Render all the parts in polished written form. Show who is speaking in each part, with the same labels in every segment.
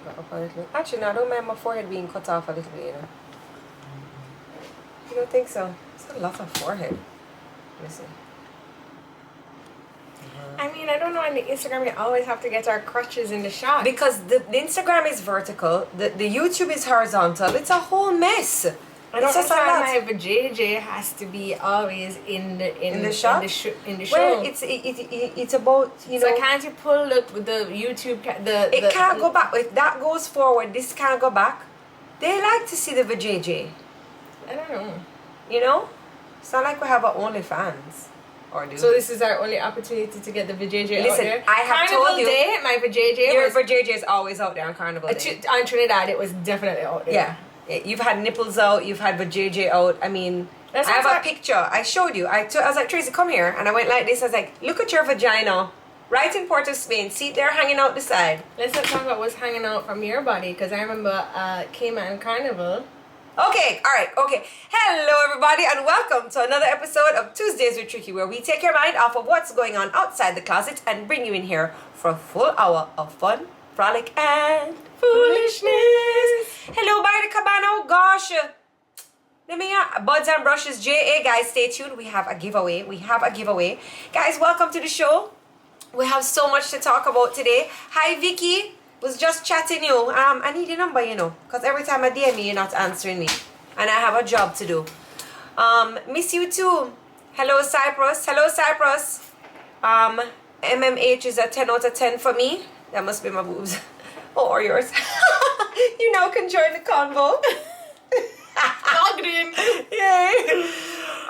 Speaker 1: got up a little. Actually, no, I don't mind my forehead being cut off a little bit, you know. You don't think so? It's a lot of forehead. Let me see.
Speaker 2: I mean, I don't know. On the Instagram, we always have to get our crutches in the shot.
Speaker 1: Because the Instagram is vertical, the YouTube is horizontal. It's a whole mess.
Speaker 2: I don't understand why JJ has to be always in the
Speaker 1: shot.
Speaker 2: In the show.
Speaker 1: Well, it's about, you know.
Speaker 2: So can't you pull the YouTube?
Speaker 1: It can't go back. If that goes forward, this can't go back. They like to see the JJ.
Speaker 2: I don't know.
Speaker 1: You know, it's not like we have our OnlyFans. Or do
Speaker 2: so this is our only opportunity to get the VJJ
Speaker 1: Listen,
Speaker 2: out there.
Speaker 1: I have
Speaker 2: Carnival
Speaker 1: told you.
Speaker 2: Day, my VJJ
Speaker 1: Your VJJ is always out there on Carnival Day.
Speaker 2: On Trinidad, it was definitely out there.
Speaker 1: Yeah. You've had nipples out. You've had VJJ out. I mean, I have a picture. I showed you. I was like, Tracy, come here. And I went like this. I was like, look at your vagina. Right in Port of Spain. See it there hanging out the side.
Speaker 2: Let's not talk about what's hanging out from your body. Because I remember Cayman Carnival.
Speaker 1: Okay, alright, okay. Hello everybody and welcome to another episode of Tuesdays with Tricky, where we take your mind off of what's going on outside the closet and bring you in here for a full hour of fun, frolic, and foolishness. Hello, by the cabana. Oh gosh. Let me Buds and Brushes JA, guys, stay tuned. We have a giveaway. Guys, welcome to the show. We have so much to talk about today. Hi Vicky. Was just chatting you. I need your number, you know, because every time I DM you, you're not answering me, and I have a job to do. Miss you too. Hello Cyprus. MMH is a 10 out of 10 for me. That must be my boobs. Oh, or yours. You now can join the convo.
Speaker 2: Logged in.
Speaker 1: Yay.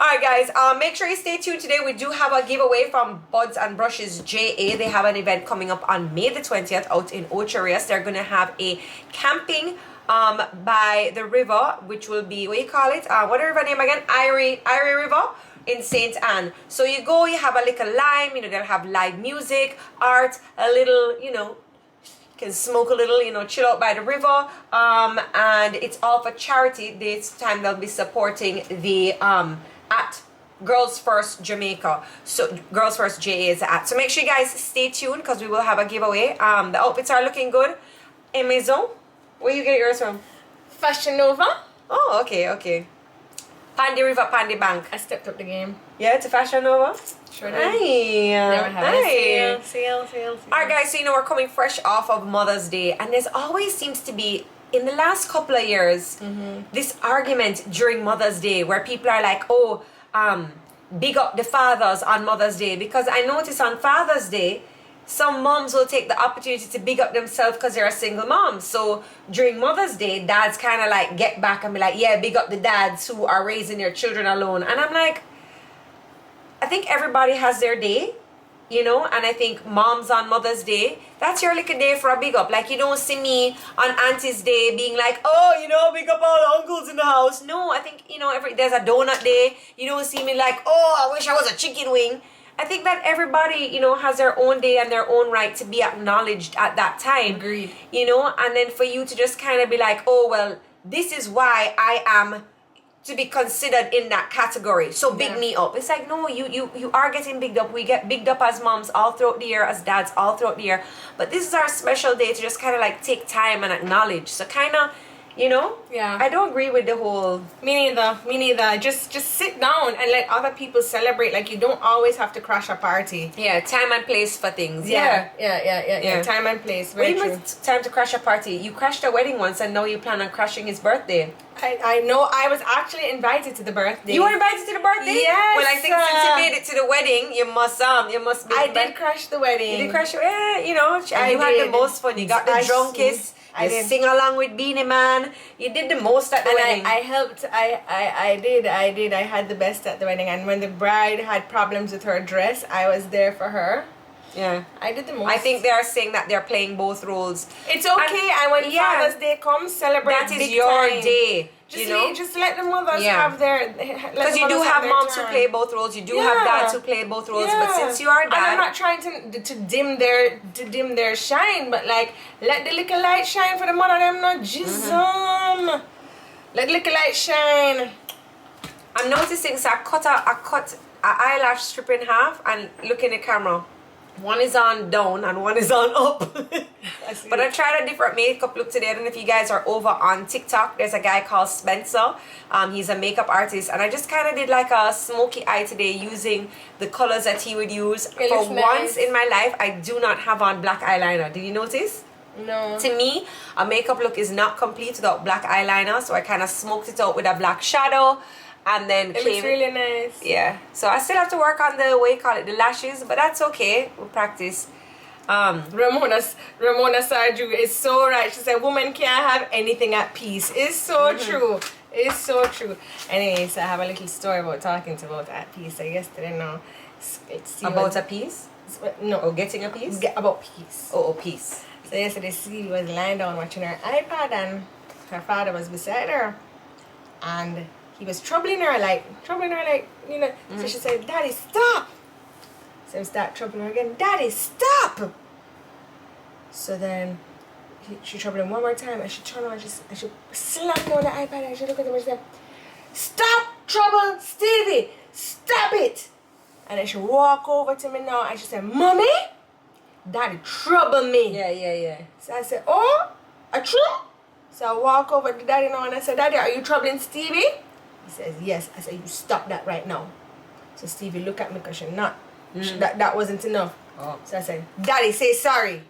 Speaker 1: Alright guys, make sure you stay tuned. Today we do have a giveaway from Buds and Brushes JA. They have an event coming up on May the 20th out in Ocherias. They're going to have a camping by the river, which will be, what do you call it? What the river name again? Irie River in St. Anne. So you go, you have a little lime, you know, they'll have live music, art, a little, you know, can smoke a little, you know, chill out by the river, and it's all for charity. This time they'll be supporting the at Girls First Jamaica. So Girls First JA is at. So make sure you guys stay tuned because we will have a giveaway. The outfits are looking good. Maison, where you get yours from?
Speaker 2: Fashion Nova.
Speaker 1: Oh, okay. Pandy River, Pandy Bank.
Speaker 2: I stepped up the game.
Speaker 1: Yeah, to Fashion Nova.
Speaker 2: Sure did. Never have a sale.
Speaker 1: Alright guys, so you know we're coming fresh off of Mother's Day, and there's always seems to be, in the last couple of years, this argument during Mother's Day where people are like, oh, big up the fathers on Mother's Day, because I notice on Father's Day some moms will take the opportunity to big up themselves because they're a single mom. So during Mother's Day, dads kind of like get back and be like, yeah, big up the dads who are raising their children alone. And I'm like, I think everybody has their day, you know, and I think moms on Mother's Day, that's your little day for a big up. Like, you don't see me on Auntie's Day being like, oh, you know, big up all the uncles in the house. No, I think, you know, there's a donut day. You don't see me like, oh, I wish I was a chicken wing. I think that everybody, you know, has their own day and their own right to be acknowledged at that time.
Speaker 2: Agreed.
Speaker 1: You know, and then for you to just kind of be like, oh, well, this is why I am to be considered in that category, so big me up. It's like, no, you are getting bigged up. We get bigged up as moms all throughout the year, as dads all throughout the year, but this is our special day to just kind of like take time and acknowledge. So kind of, you know, I don't agree with the whole
Speaker 2: me neither. Just sit down and let other people celebrate. Like, you don't always have to crash a party.
Speaker 1: Time and place for things.
Speaker 2: Yeah. Time and place. Very true.
Speaker 1: Time to crash a party. You crashed a wedding once and now you plan on crashing his birthday.
Speaker 2: I know. I was actually invited to the birthday.
Speaker 1: You were invited to the birthday?
Speaker 2: Yes.
Speaker 1: Well, I think since you made it to the wedding, you must be.
Speaker 2: I did crash the wedding.
Speaker 1: You did crash? Yeah, you know. You had the most fun. You got the drunkest. You sing along with Beanie Man. You did the most at the wedding.
Speaker 2: I helped. I did. I had the best at the wedding. And when the bride had problems with her dress, I was there for her.
Speaker 1: Yeah.
Speaker 2: I did the most.
Speaker 1: I think they are saying that they're playing both roles.
Speaker 2: It's okay. And when Father's Day comes, celebrate.
Speaker 1: That is your day.
Speaker 2: Just let the mothers have their.
Speaker 1: Because you do have moms who play both roles. You do have dads who play both roles. But since you are dad,
Speaker 2: and I'm not trying to dim their shine, but like, let the little light shine for the mother. Them not jism. Let the little light shine.
Speaker 1: I'm noticing. So I cut an eyelash strip in half and look in the camera. One is on down and one is on up. But I tried a different makeup look today. I don't know if you guys are over on TikTok. There's a guy called Spencer. He's a makeup artist, and I just kind of did like a smoky eye today using the colors that he would use. For once in my life, I do not have on black eyeliner. Did you notice?
Speaker 2: No.
Speaker 1: To me, a makeup look is not complete without black eyeliner, so I kind of smoked it out with a black shadow. And then
Speaker 2: it looks really nice.
Speaker 1: Yeah, so I still have to work on the way you call it, the lashes, but that's okay. We'll practice.
Speaker 2: Ramona Sarju is so right. She said, "Woman can't have anything at peace." It's so true. It's so true. Anyways, I have a little story about talking about at peace. So yesterday, now,
Speaker 1: about a piece?
Speaker 2: No,
Speaker 1: or getting a piece?
Speaker 2: About peace.
Speaker 1: Oh, peace.
Speaker 2: So yesterday, Stevie was lying down watching her iPad, and her father was beside her, and he was troubling her like, you know. So she said, "Daddy, stop." So he started troubling her again. "Daddy, stop." So then she troubled him one more time, and she turned around and she slammed down the iPad, and she looked at him and she said, "Stop trouble, Stevie. Stop it." And then she walked over to me now and she said, "Mommy, Daddy trouble me."
Speaker 1: Yeah.
Speaker 2: So I said, "Oh, a true?" So I walk over to Daddy now and I said, "Daddy, are you troubling Stevie?" He says, "Yes." I said, "You stop that right now." So Stevie looked at me because she's not. That wasn't enough.
Speaker 1: Oh.
Speaker 2: So I said, "Daddy, say sorry."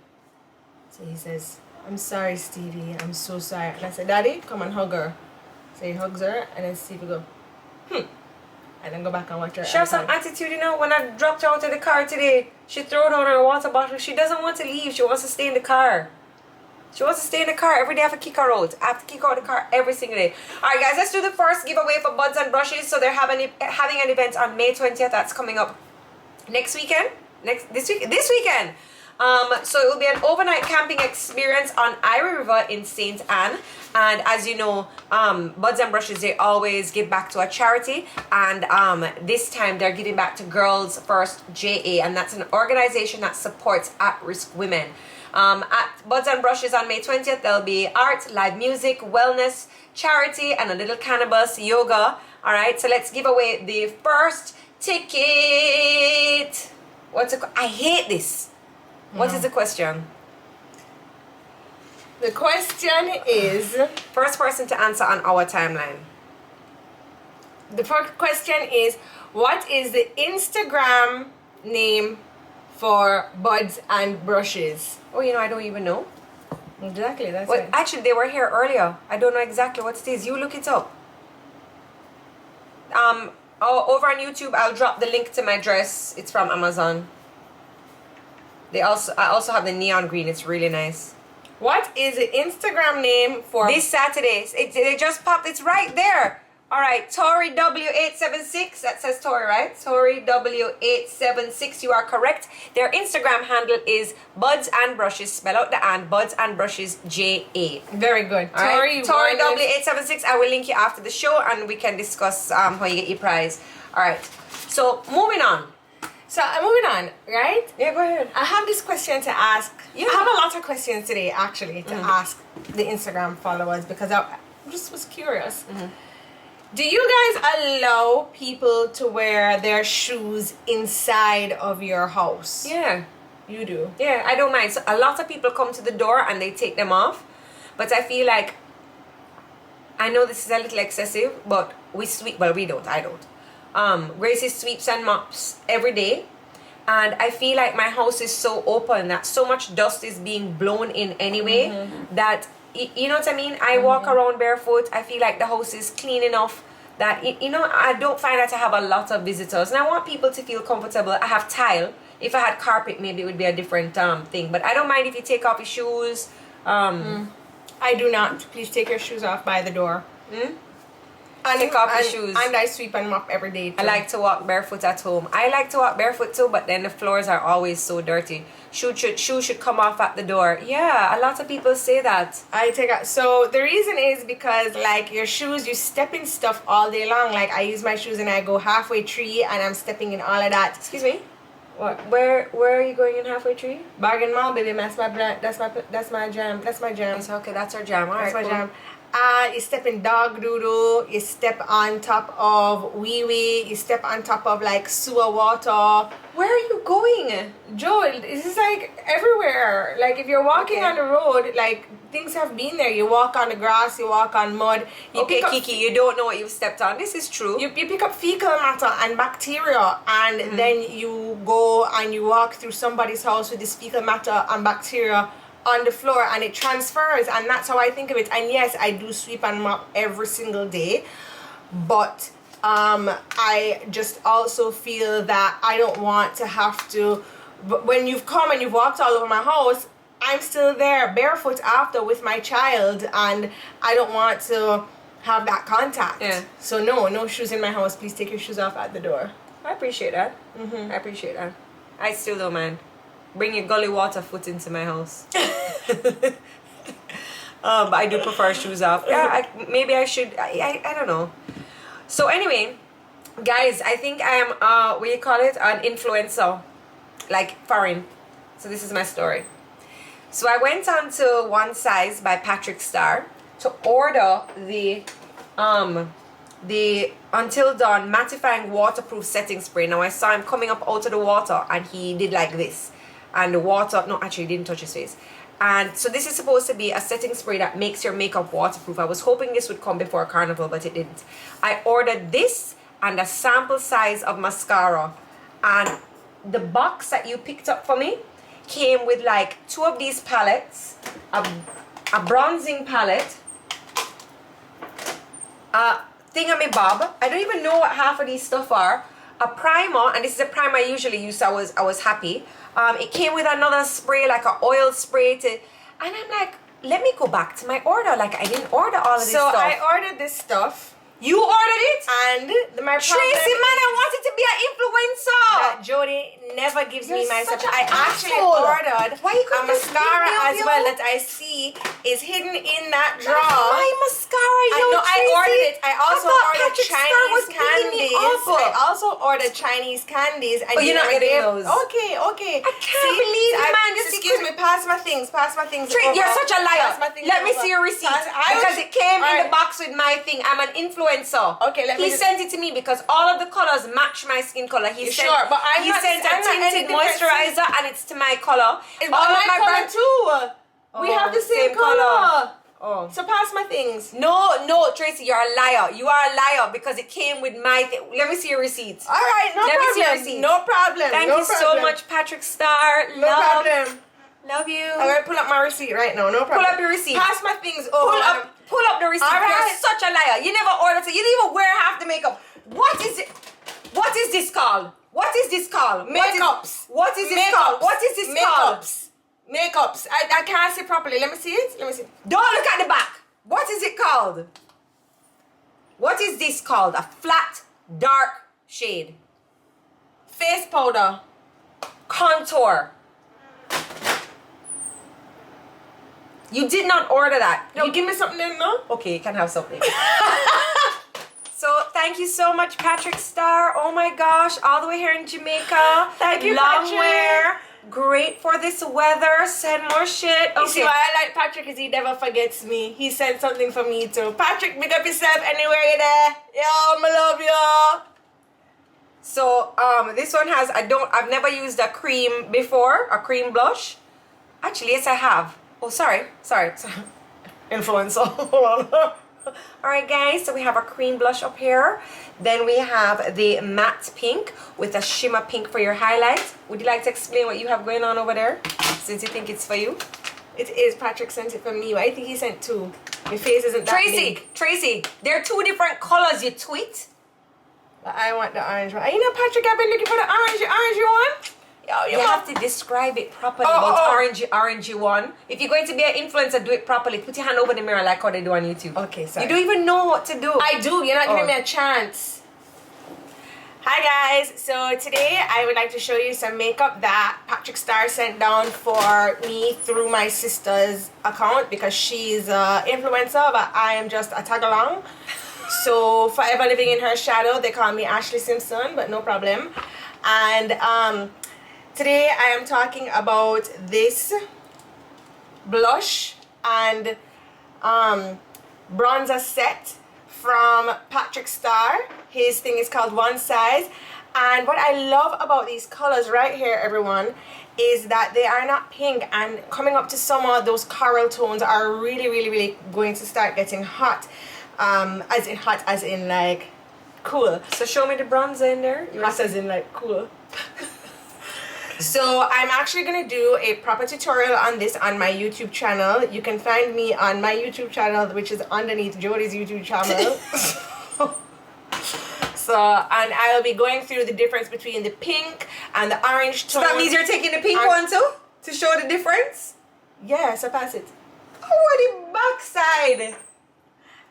Speaker 2: So he says, "I'm sorry, Stevie. I'm so sorry." And I said, "Daddy, come and hug her." So he hugs her, and then Stevie go, and then go back and watch her.
Speaker 1: She has some attitude, you know. When I dropped her out of the car today, she threw down her water bottle. She doesn't want to leave. She wants to stay in the car. She wants to stay in the car. Every day I have to kick her out. I have to kick her out of the car every single day. Alright guys, let's do the first giveaway for Buds and Brushes. So they're having an event on May 20th. That's coming up next weekend. This weekend. So it will be an overnight camping experience on Ira River in St. Anne. And as you know, Buds and Brushes, they always give back to a charity. And this time they're giving back to Girls First JA. And that's an organization that supports at-risk women. At Buds and Brushes on May 20th, there'll be art, live music, wellness, charity, and a little cannabis yoga. Alright, so let's give away the first ticket. I hate this. What is the question?
Speaker 2: The question is...
Speaker 1: First person to answer on our timeline.
Speaker 2: The first question is, what is the Instagram name for Buds and Brushes?
Speaker 1: Oh, you know, I don't even know.
Speaker 2: Exactly, that's
Speaker 1: Well,
Speaker 2: it.
Speaker 1: actually, they were here earlier. I don't know exactly what it is. You look it up. Over on YouTube, I'll drop the link to my dress. It's from Amazon. I also have the neon green. It's really nice.
Speaker 2: What is the Instagram name for...
Speaker 1: This Saturday. They just popped. It's right there. All right, Tori W876. That says Tori, right? Tori W876. You are correct. Their Instagram handle is Buds and Brushes. Spell out the and Buds and Brushes JA.
Speaker 2: Very good.
Speaker 1: All right. Tori W876. I will link you after the show and we can discuss how you get your prize. All right. So moving on.
Speaker 2: So moving on, right?
Speaker 1: Yeah, go ahead.
Speaker 2: I have this question to ask.
Speaker 1: Yeah.
Speaker 2: I have a lot of questions today, actually, to ask the Instagram followers because I just was curious. Do you guys allow people to wear their shoes inside of your house?
Speaker 1: Yeah.
Speaker 2: You do?
Speaker 1: Yeah, I don't mind. So a lot of people come to the door and they take them off. But I feel like, I know this is a little excessive, but we sweep, well, we don't, I don't. Gracie sweeps and mops every day. And I feel like my house is so open that so much dust is being blown in anyway that, you know what I mean? I walk around barefoot. I feel like the house is clean enough that, you know, I don't find that I have a lot of visitors. And I want people to feel comfortable. I have tile. If I had carpet, maybe it would be a different thing. But I don't mind if you take off your shoes.
Speaker 2: I do not. Please take your shoes off by the door. And
Speaker 1: take off your shoes.
Speaker 2: And I sweep and mop every day too.
Speaker 1: I like to walk barefoot at home. I like to walk barefoot too, but then the floors are always so dirty. Shoes should come off at the door. Yeah, a lot of people say that.
Speaker 2: I take out. So the reason is because like your shoes, you step in stuff all day long. Like I use my shoes and I go halfway tree and I'm stepping in all of that.
Speaker 1: Excuse me.
Speaker 2: What?
Speaker 1: Where are you going in halfway tree?
Speaker 2: Bargain Mall, baby. That's my jam. That's my jam.
Speaker 1: It's okay. That's our jam. All
Speaker 2: That's
Speaker 1: right,
Speaker 2: my
Speaker 1: cool.
Speaker 2: jam. you step in dog doodle, you step on top of wee wee, you step on top of like sewer water.
Speaker 1: Where are you going?
Speaker 2: Joe, this is like everywhere. Like if you're walking on the road, like things have been there. You walk on the grass, you walk on mud. You
Speaker 1: Okay, Kiki, you don't know what you've stepped on. This is true.
Speaker 2: You pick up fecal matter and bacteria, and then you go and you walk through somebody's house with this fecal matter and bacteria on the floor, and it transfers, and that's how I think of it. And yes, I do sweep and mop every single day, but I just also feel that I don't want to have to, but when you've come and you've walked all over my house, I'm still there barefoot after with my child, and I don't want to have that contact.
Speaker 1: Yeah.
Speaker 2: So no shoes in my house. Please take your shoes off at the door.
Speaker 1: I appreciate that. I appreciate that. I still don't mind. Bring your gully water foot into my house. But I do prefer shoes off. Yeah, maybe I should. I don't know. So anyway, guys, I think I am what do you call it, an influencer, like foreign. So this is my story. So I went on to One Size by Patrick Starr to order the Until Dawn mattifying waterproof setting spray. Now I saw him coming up out of the water, and he did like this, and the water, no, actually he didn't touch his face. And so this is supposed to be a setting spray that makes your makeup waterproof. I was hoping this would come before Carnival, but it didn't. I ordered this and a sample size of mascara, and the box that you picked up for me came with like 2 of these palettes, a bronzing palette, thingamabob, I don't even know what half of these stuff are, a primer, and this is a primer I usually use, so I was happy. It came with another spray, like an oil spray, and I'm like, let me go back to my order, like I didn't order all of this stuff.
Speaker 2: So I ordered this stuff.
Speaker 1: You ordered it?
Speaker 2: And my
Speaker 1: Tracy, man, I wanted to be an influencer.
Speaker 2: That Jodi never gives me my stuff.
Speaker 1: such
Speaker 2: I
Speaker 1: an
Speaker 2: actually
Speaker 1: asshole.
Speaker 2: ordered
Speaker 1: Why you
Speaker 2: a
Speaker 1: couldn't just
Speaker 2: mascara
Speaker 1: leave me
Speaker 2: as well that I see is hidden in that drawer.
Speaker 1: My mascara,
Speaker 2: I know, I ordered it. I also ordered
Speaker 1: Patrick Starr was
Speaker 2: Chinese
Speaker 1: beating me
Speaker 2: candies.
Speaker 1: up.
Speaker 2: I also ordered Chinese candies. And
Speaker 1: Oh, you're not getting those.
Speaker 2: Okay.
Speaker 1: I can't believe it, man. Just
Speaker 2: excuse me, pass my things.
Speaker 1: You're such a liar. Let me see your receipt. Because it came in the box with my thing. I'm an influencer.
Speaker 2: Okay,
Speaker 1: he sent it to me because all of the colors match my skin color. He sent
Speaker 2: sure, but
Speaker 1: he sent a tinted moisturizer, and it's to my color.
Speaker 2: It's all of my color too. We have the same color.
Speaker 1: Oh.
Speaker 2: So pass my things.
Speaker 1: No, Tracy, you're a liar. You are a liar because it came with my thing. Let me see your receipts.
Speaker 2: All right,
Speaker 1: Let me see your receipts.
Speaker 2: No problem.
Speaker 1: Thank you so much, Patrick Starr.
Speaker 2: No problem.
Speaker 1: Love you.
Speaker 2: I'm gonna pull up my receipt right now. No problem.
Speaker 1: Pull up your receipt.
Speaker 2: Pass my things.
Speaker 1: Pull up the receipt.
Speaker 2: All right.
Speaker 1: You're such a liar. You never ordered it. You didn't even wear half the makeup. What is it? What is this called? What is this called?
Speaker 2: Makeups.
Speaker 1: What is this called? What is this called?
Speaker 2: Makeups. I can't see properly. Let me see it.
Speaker 1: Don't look at the back. What is it called? What is this called? A flat, dark shade.
Speaker 2: Face powder.
Speaker 1: Contour. You did not order that.
Speaker 2: No, give me something then, no?
Speaker 1: Okay, you can have something. So thank you so much, Patrick Starr. Oh my gosh, all the way here in Jamaica.
Speaker 2: Thank you,
Speaker 1: Long
Speaker 2: Patrick.
Speaker 1: wear. Great for this weather. Send more shit. Okay.
Speaker 2: You see why I like Patrick is he never forgets me. He sent something for me too. Patrick, big up yourself anywhere you're there. Yo, I love you.
Speaker 1: So this one has I've never used a cream before, a cream blush. Actually, yes I have. Oh, sorry. Influencer. Hold on. Alright guys, so we have our cream blush up here. Then we have the matte pink with a shimmer pink for your highlight. Would you like to explain what you have going on over there? Since you think it's for you.
Speaker 2: It is. Patrick sent it for me. I think he sent 2. Your face isn't that big.
Speaker 1: Tracy, they're 2 different colors, you tweet.
Speaker 2: But I want the orange one. You know, Patrick, I've been looking for the orangey one.
Speaker 1: You have to describe it properly about orangey one. If you're going to be an influencer, do it properly. Put your hand over the mirror like how they do on YouTube.
Speaker 2: Okay, sorry.
Speaker 1: You don't even know what to do.
Speaker 2: I do. You're not giving me a chance. Hi guys. So today I would like to show you some makeup that Patrick Starr sent down for me through my sister's account because she's an influencer, but I am just a tag along. So forever living in her shadow. They call me Ashley Simpson, but no problem. And today I am talking about this blush and bronzer set from Patrick Star. His thing is called One Size. And what I love about these colors right here, everyone, is that they are not pink, and coming up to summer, those coral tones are really, really, really going to start getting hot. As in like cool.
Speaker 1: So show me the bronzer in there.
Speaker 2: Hot as in like cool. So I'm actually gonna do a proper tutorial on this on my YouTube channel. You can find me on my YouTube channel, which is underneath Jodi's YouTube channel. So, and I'll be going through the difference between the pink and the orange tone.
Speaker 1: So that means you're taking the pink one too? To show the difference?
Speaker 2: Yeah, so pass it.
Speaker 1: Oh, the backside.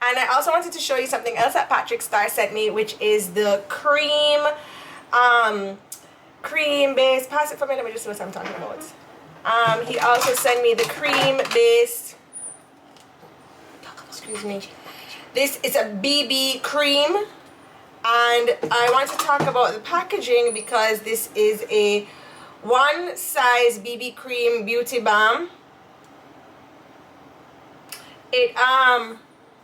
Speaker 2: And I also wanted to show you something else that Patrick Star sent me, which is the cream base. Pass it for me, let me just see what I'm talking about. He also sent me the cream base. Excuse me. This is a BB cream. And I want to talk about the packaging because this is a One Size BB Cream Beauty Balm. It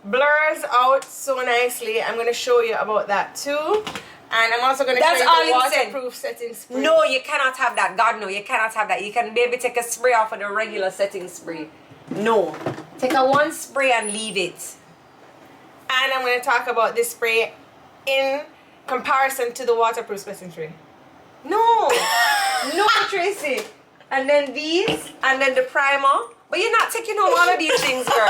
Speaker 2: blurs out so nicely. I'm going to show you about that too. And I'm also going to show you the waterproof setting spray.
Speaker 1: No, you cannot have that. God, no, you cannot have that. You can maybe take a spray off of the regular setting spray. No. Take a one spray and leave it.
Speaker 2: And I'm going to talk about this spray in comparison to the waterproof setting spray.
Speaker 1: No. No, Tracy. And then these, and then the primer. But you're not taking home all of these things, girl.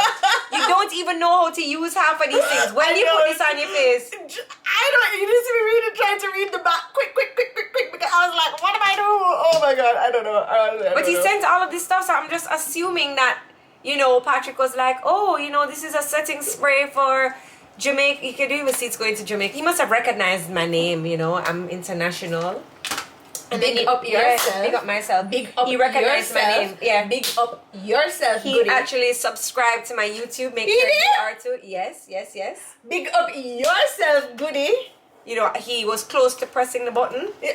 Speaker 1: You don't even know how to use half of these things. When you put this on your face.
Speaker 2: You need to be really trying to read the back quick, because I was like, what am I doing? Oh my God, I don't know.
Speaker 1: But he sent all of this stuff, so I'm just assuming that, Patrick was like, oh, this is a setting spray for Jamaica. You could even see it's going to Jamaica. He must have recognized my name, I'm international.
Speaker 2: And big up yourself.
Speaker 1: Big up myself.
Speaker 2: Big up
Speaker 1: He recognized
Speaker 2: yourself.
Speaker 1: my name. Yeah.
Speaker 2: Big up yourself.
Speaker 1: He
Speaker 2: goodie.
Speaker 1: actually subscribed to my YouTube. Make sure you are too. Yes.
Speaker 2: Big up yourself, goodie.
Speaker 1: He was close to pressing the button.
Speaker 2: He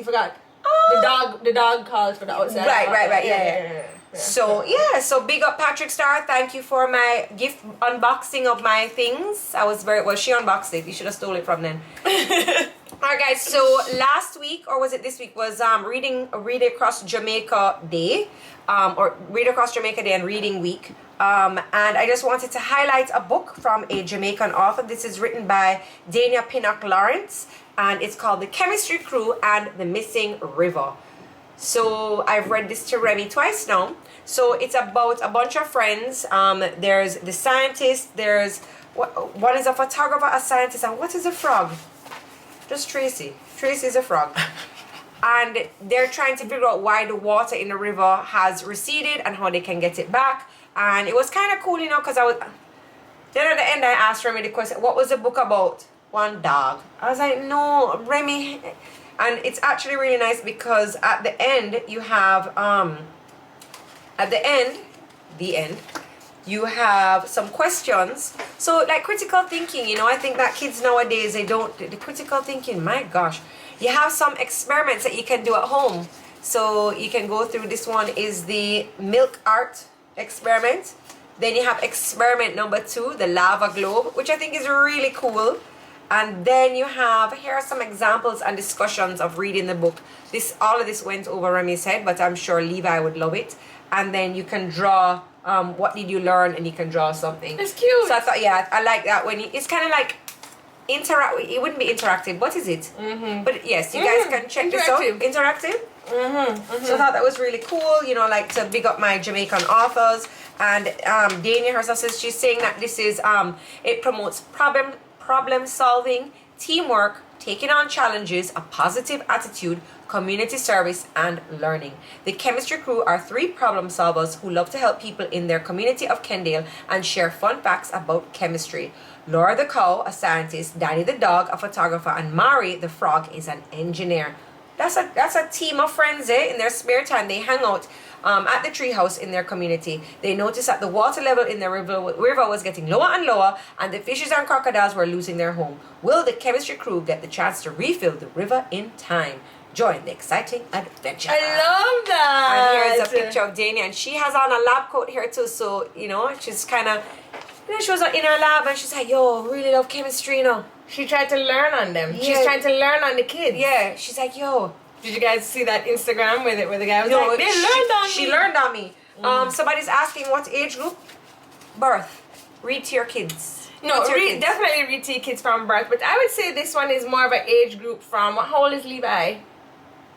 Speaker 2: forgot. The dog called for the outside.
Speaker 1: Right. Yeah. So big up Patrick Star. Thank you for my gift unboxing of my things. I was she unboxed it. You should have stole it from then. Alright guys, so last week, or was it this week, was Read Across Jamaica Day, or Read Across Jamaica Day and Reading Week. And I just wanted to highlight a book from a Jamaican author. This is written by Dania Pinnock Lawrence, and it's called The Chemistry Crew and the Missing River. So I've read this to Remy twice now. So it's about a bunch of friends. There's the scientist, there's one is a photographer, a scientist, and what is a frog? Just Tracy. Tracy is a frog. And they're trying to figure out why the water in the river has receded and how they can get it back. And it was kind of cool, because then at the end I asked Remy the question, what was the book about? One dog. I was like, no, Remy. And it's actually really nice because at the end you have, you have some questions. So like critical thinking, I think that kids nowadays, the critical thinking, my gosh. You have some experiments that you can do at home. So you can go through, this one is the milk art experiment. Then you have experiment number 2, the lava globe, which I think is really cool. And then you have, here are some examples and discussions of reading the book. All of this went over Remy's head, but I'm sure Levi would love it. And then you can draw, what did you learn, and you can draw something.
Speaker 2: It's cute.
Speaker 1: So I thought, I like that it's kind of like it wouldn't be interactive. What is it? Mm-hmm. But yes, you guys can check this out. Interactive. Mm-hmm. So I thought that was really cool. Like to big up my Jamaican authors. And Dania herself says she's saying that this is it promotes problem solving, teamwork, taking on challenges, a positive attitude, community service, and learning. The Chemistry Crew are 3 problem solvers who love to help people in their community of Kendale and share fun facts about chemistry. Laura the cow, a scientist, Danny the dog, a photographer, and Mari the frog is an engineer. That's a team of friends, in their spare time. They hang out at the treehouse in their community. They noticed that the water level in the river was getting lower and lower, and the fishes and crocodiles were losing their home. Will the Chemistry Crew get the chance to refill the river in time? Join the exciting adventure.
Speaker 2: I love that.
Speaker 1: And here's a picture of Dania, and she has on a lab coat here too, so she's kind of You know, she was in her lab and she's like, yo, really love chemistry, you know.
Speaker 2: She tried to learn on them.
Speaker 1: Yeah.
Speaker 2: She's trying to learn on the kids.
Speaker 1: Yeah, she's like, yo.
Speaker 2: Did you guys see that Instagram where the guy was
Speaker 1: No,
Speaker 2: like, they learned on me?
Speaker 1: She learned on me. Somebody's asking what age group? Birth. Read to your kids.
Speaker 2: No, definitely read to your kids from birth. But I would say this one is more of an age group from, how old is Levi?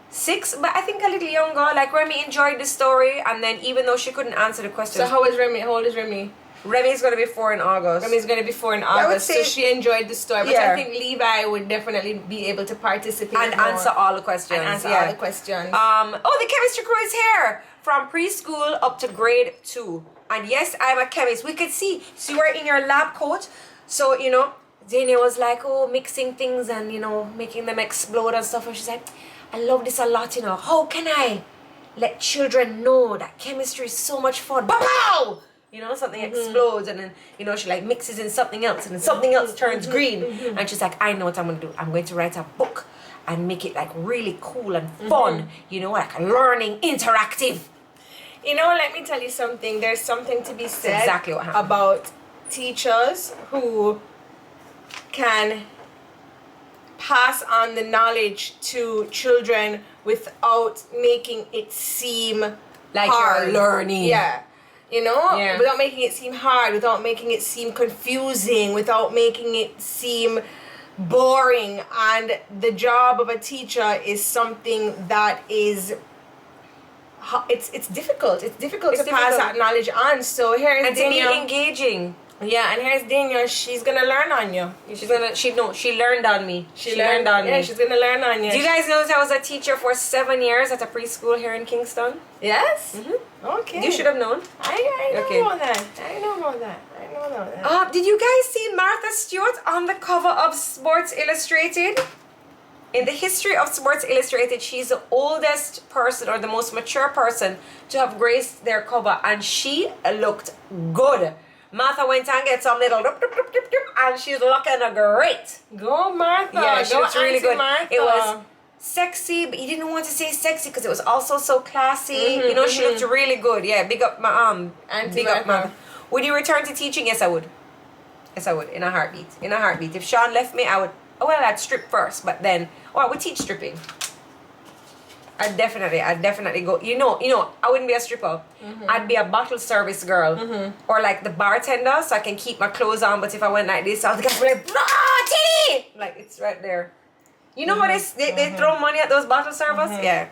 Speaker 1: 6, but I think a little younger. Like Remy enjoyed the story, and then even though she couldn't answer the question.
Speaker 2: So how is Remy? How old is Remy?
Speaker 1: Remy's going to be 4 in August.
Speaker 2: Remy's going to be 4 in August. So she enjoyed the story. But
Speaker 1: Yeah.
Speaker 2: I think Levi would definitely be able to participate
Speaker 1: and
Speaker 2: more.
Speaker 1: answer all the questions.
Speaker 2: And answer all the questions.
Speaker 1: Oh, the chemistry crew is here. From preschool up to grade 2. And yes, I'm a chemist. We could see. So you were in your lab coat. So, you know, Dania was like, oh, mixing things and, you know, making them explode and stuff. And she's like, I love this a lot, you know. How can I let children know that chemistry is so much fun? Pow! You know, something explodes and then, you know, she like mixes in something else and then something else turns green. And she's like, I know what I'm going to do. I'm going to write a book and make it like really cool and fun. You know, like learning, interactive.
Speaker 2: You know, let me tell you something. There's something to be said
Speaker 1: exactly what happened.
Speaker 2: About teachers who can pass on the knowledge to children without making it seem
Speaker 1: like
Speaker 2: hard.
Speaker 1: you're learning.
Speaker 2: Yeah. You know,
Speaker 1: Yeah.
Speaker 2: without making it seem hard, without making it seem confusing, without making it seem boring. And the job of a teacher is something that is, it's difficult. It's difficult to pass that knowledge on. So here's
Speaker 1: and
Speaker 2: Daniel.
Speaker 1: to be engaging.
Speaker 2: Yeah, and here's Daniel. She's gonna learn on you.
Speaker 1: She learned on me. She learned on me.
Speaker 2: Yeah, she's gonna learn on you.
Speaker 1: Do you guys know that I was a teacher for 7 years at a preschool here in Kingston?
Speaker 2: Yes? Okay.
Speaker 1: You should have known.
Speaker 2: I know
Speaker 1: Okay.
Speaker 2: about that. I know about that.
Speaker 1: Did you guys see Martha Stewart on the cover of Sports Illustrated? In the history of Sports Illustrated, she's the oldest person or the most mature person to have graced their cover, and she looked good. Martha went and get some little and she's looking great.
Speaker 2: Go Martha.
Speaker 1: Yeah, she looks really good.
Speaker 2: Martha.
Speaker 1: It was sexy, but you didn't want to say sexy because it was also so classy. You know, she looked really good. Yeah, big up my big up Martha. Would you return to teaching? Yes, I would. Yes, I would. In a heartbeat. In a heartbeat. If Sean left me, I would. Well, I'd strip first, but then I would teach stripping. I'd definitely go. You know, I wouldn't be a stripper. I'd be a bottle service girl, or like the bartender, so I can keep my clothes on. But if I went like this, I was like, Titty! Like it's right there. You know what they throw money at those bottle servers? Yeah.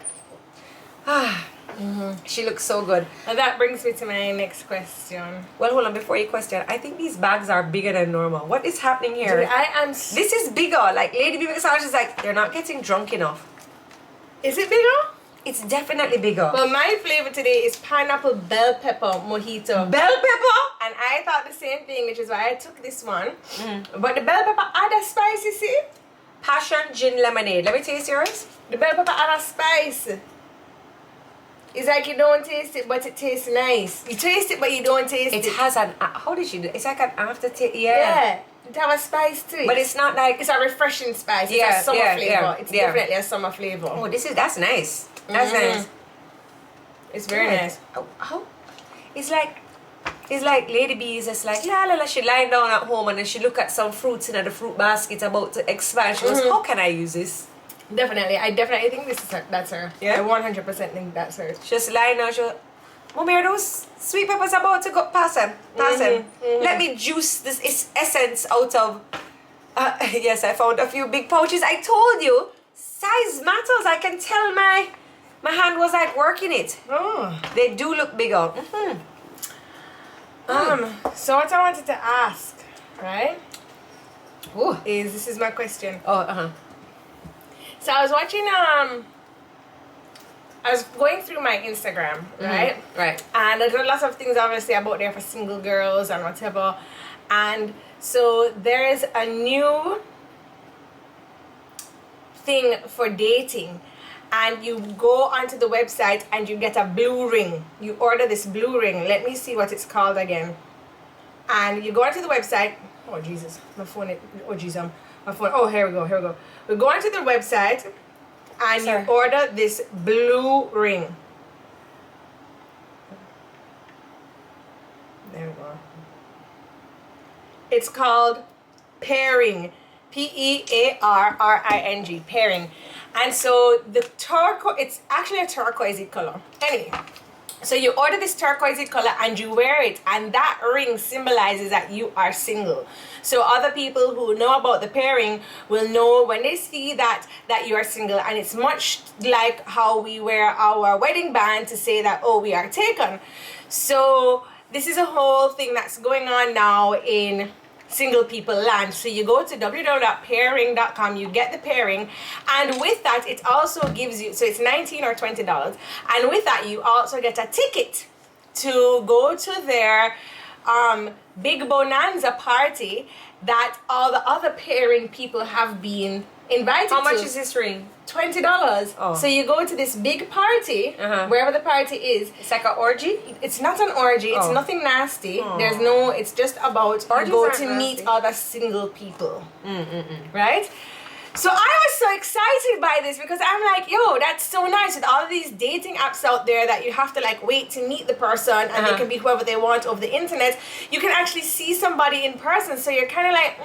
Speaker 1: She looks so good.
Speaker 2: And that brings me to my next question.
Speaker 1: Well, hold on before you question. I think these bags are bigger than normal. What is happening here?
Speaker 2: Dude, I am.
Speaker 1: This is bigger. Like Lady B Massage is like they're not getting drunk enough.
Speaker 2: Is it bigger?
Speaker 1: It's definitely bigger.
Speaker 2: Well, my flavor today is pineapple bell pepper mojito.
Speaker 1: Bell pepper?
Speaker 2: And I thought the same thing, which is why I took this one. But the bell pepper add a spice, you see?
Speaker 1: Passion gin lemonade. Let me taste yours.
Speaker 2: The bell pepper add a spice. It's like you don't taste it, but it tastes nice. You taste it, but you don't taste it.
Speaker 1: It has an... how did you do? It's like an aftertaste.
Speaker 2: Yeah. It have a spice to it.
Speaker 1: But it's not like...
Speaker 2: It's a refreshing spice. It's a summer flavor.
Speaker 1: Yeah,
Speaker 2: It's definitely a summer flavor.
Speaker 1: Oh, that's nice. That's nice.
Speaker 2: It's very nice.
Speaker 1: How? It's like Lady B is just like la la la. She lying down at home and then she look at some fruits in the fruit basket about to expand. She goes, how can I use this?
Speaker 2: Definitely. I definitely think that's her.
Speaker 1: Yeah?
Speaker 2: I 100% think that's her.
Speaker 1: She's just lying down. She goes, Mommy, are those sweet peppers about to go pass them? Let me juice this essence out of... yes, I found a few big pouches. I told you, size matters. I can tell my hand was like working it.
Speaker 2: Oh.
Speaker 1: They do look bigger.
Speaker 2: So what I wanted to ask, right?
Speaker 1: Ooh.
Speaker 2: This is my question.
Speaker 1: Oh,
Speaker 2: So I was watching I was going through my Instagram, right?
Speaker 1: Right.
Speaker 2: And there's a lot of things obviously about there for single girls and whatever. And so there's a new thing for dating. And you go onto the website and you get a blue ring. You order this blue ring. Let me see what it's called again. And you go onto the website. Oh Jesus, my phone. Oh Jesus, my phone. Oh, here we go. We go onto the website and you order this blue ring. There we go. It's called pairing. Pearring. Pairing. And so the turquoise, it's actually a turquoisey color. Anyway, so you order this turquoisey color and you wear it, and that ring symbolizes that you are single. So other people who know about the pairing will know when they see that you are single, and it's much like how we wear our wedding band to say that, oh, we are taken. So this is a whole thing that's going on now in single people land. So you go to www.pairing.com, you get the pairing, and with that it also gives you, so it's $19 or $20, and with that you also get a ticket to go to their big bonanza party that all the other pairing people have been invited to.
Speaker 1: How much is this ring?
Speaker 2: $20.
Speaker 1: Oh.
Speaker 2: So you go to this big party, wherever the party is.
Speaker 1: It's like an orgy?
Speaker 2: It's not an orgy. It's nothing nasty. There's no, it's just about
Speaker 1: Orgies
Speaker 2: go
Speaker 1: aren't
Speaker 2: to
Speaker 1: nasty.
Speaker 2: meet other single people. Right? So I was so excited by this because I'm like, yo, that's so nice with all of these dating apps out there that you have to like wait to meet the person and they can be whoever they want over the internet. You can actually see somebody in person, so you're kind of like,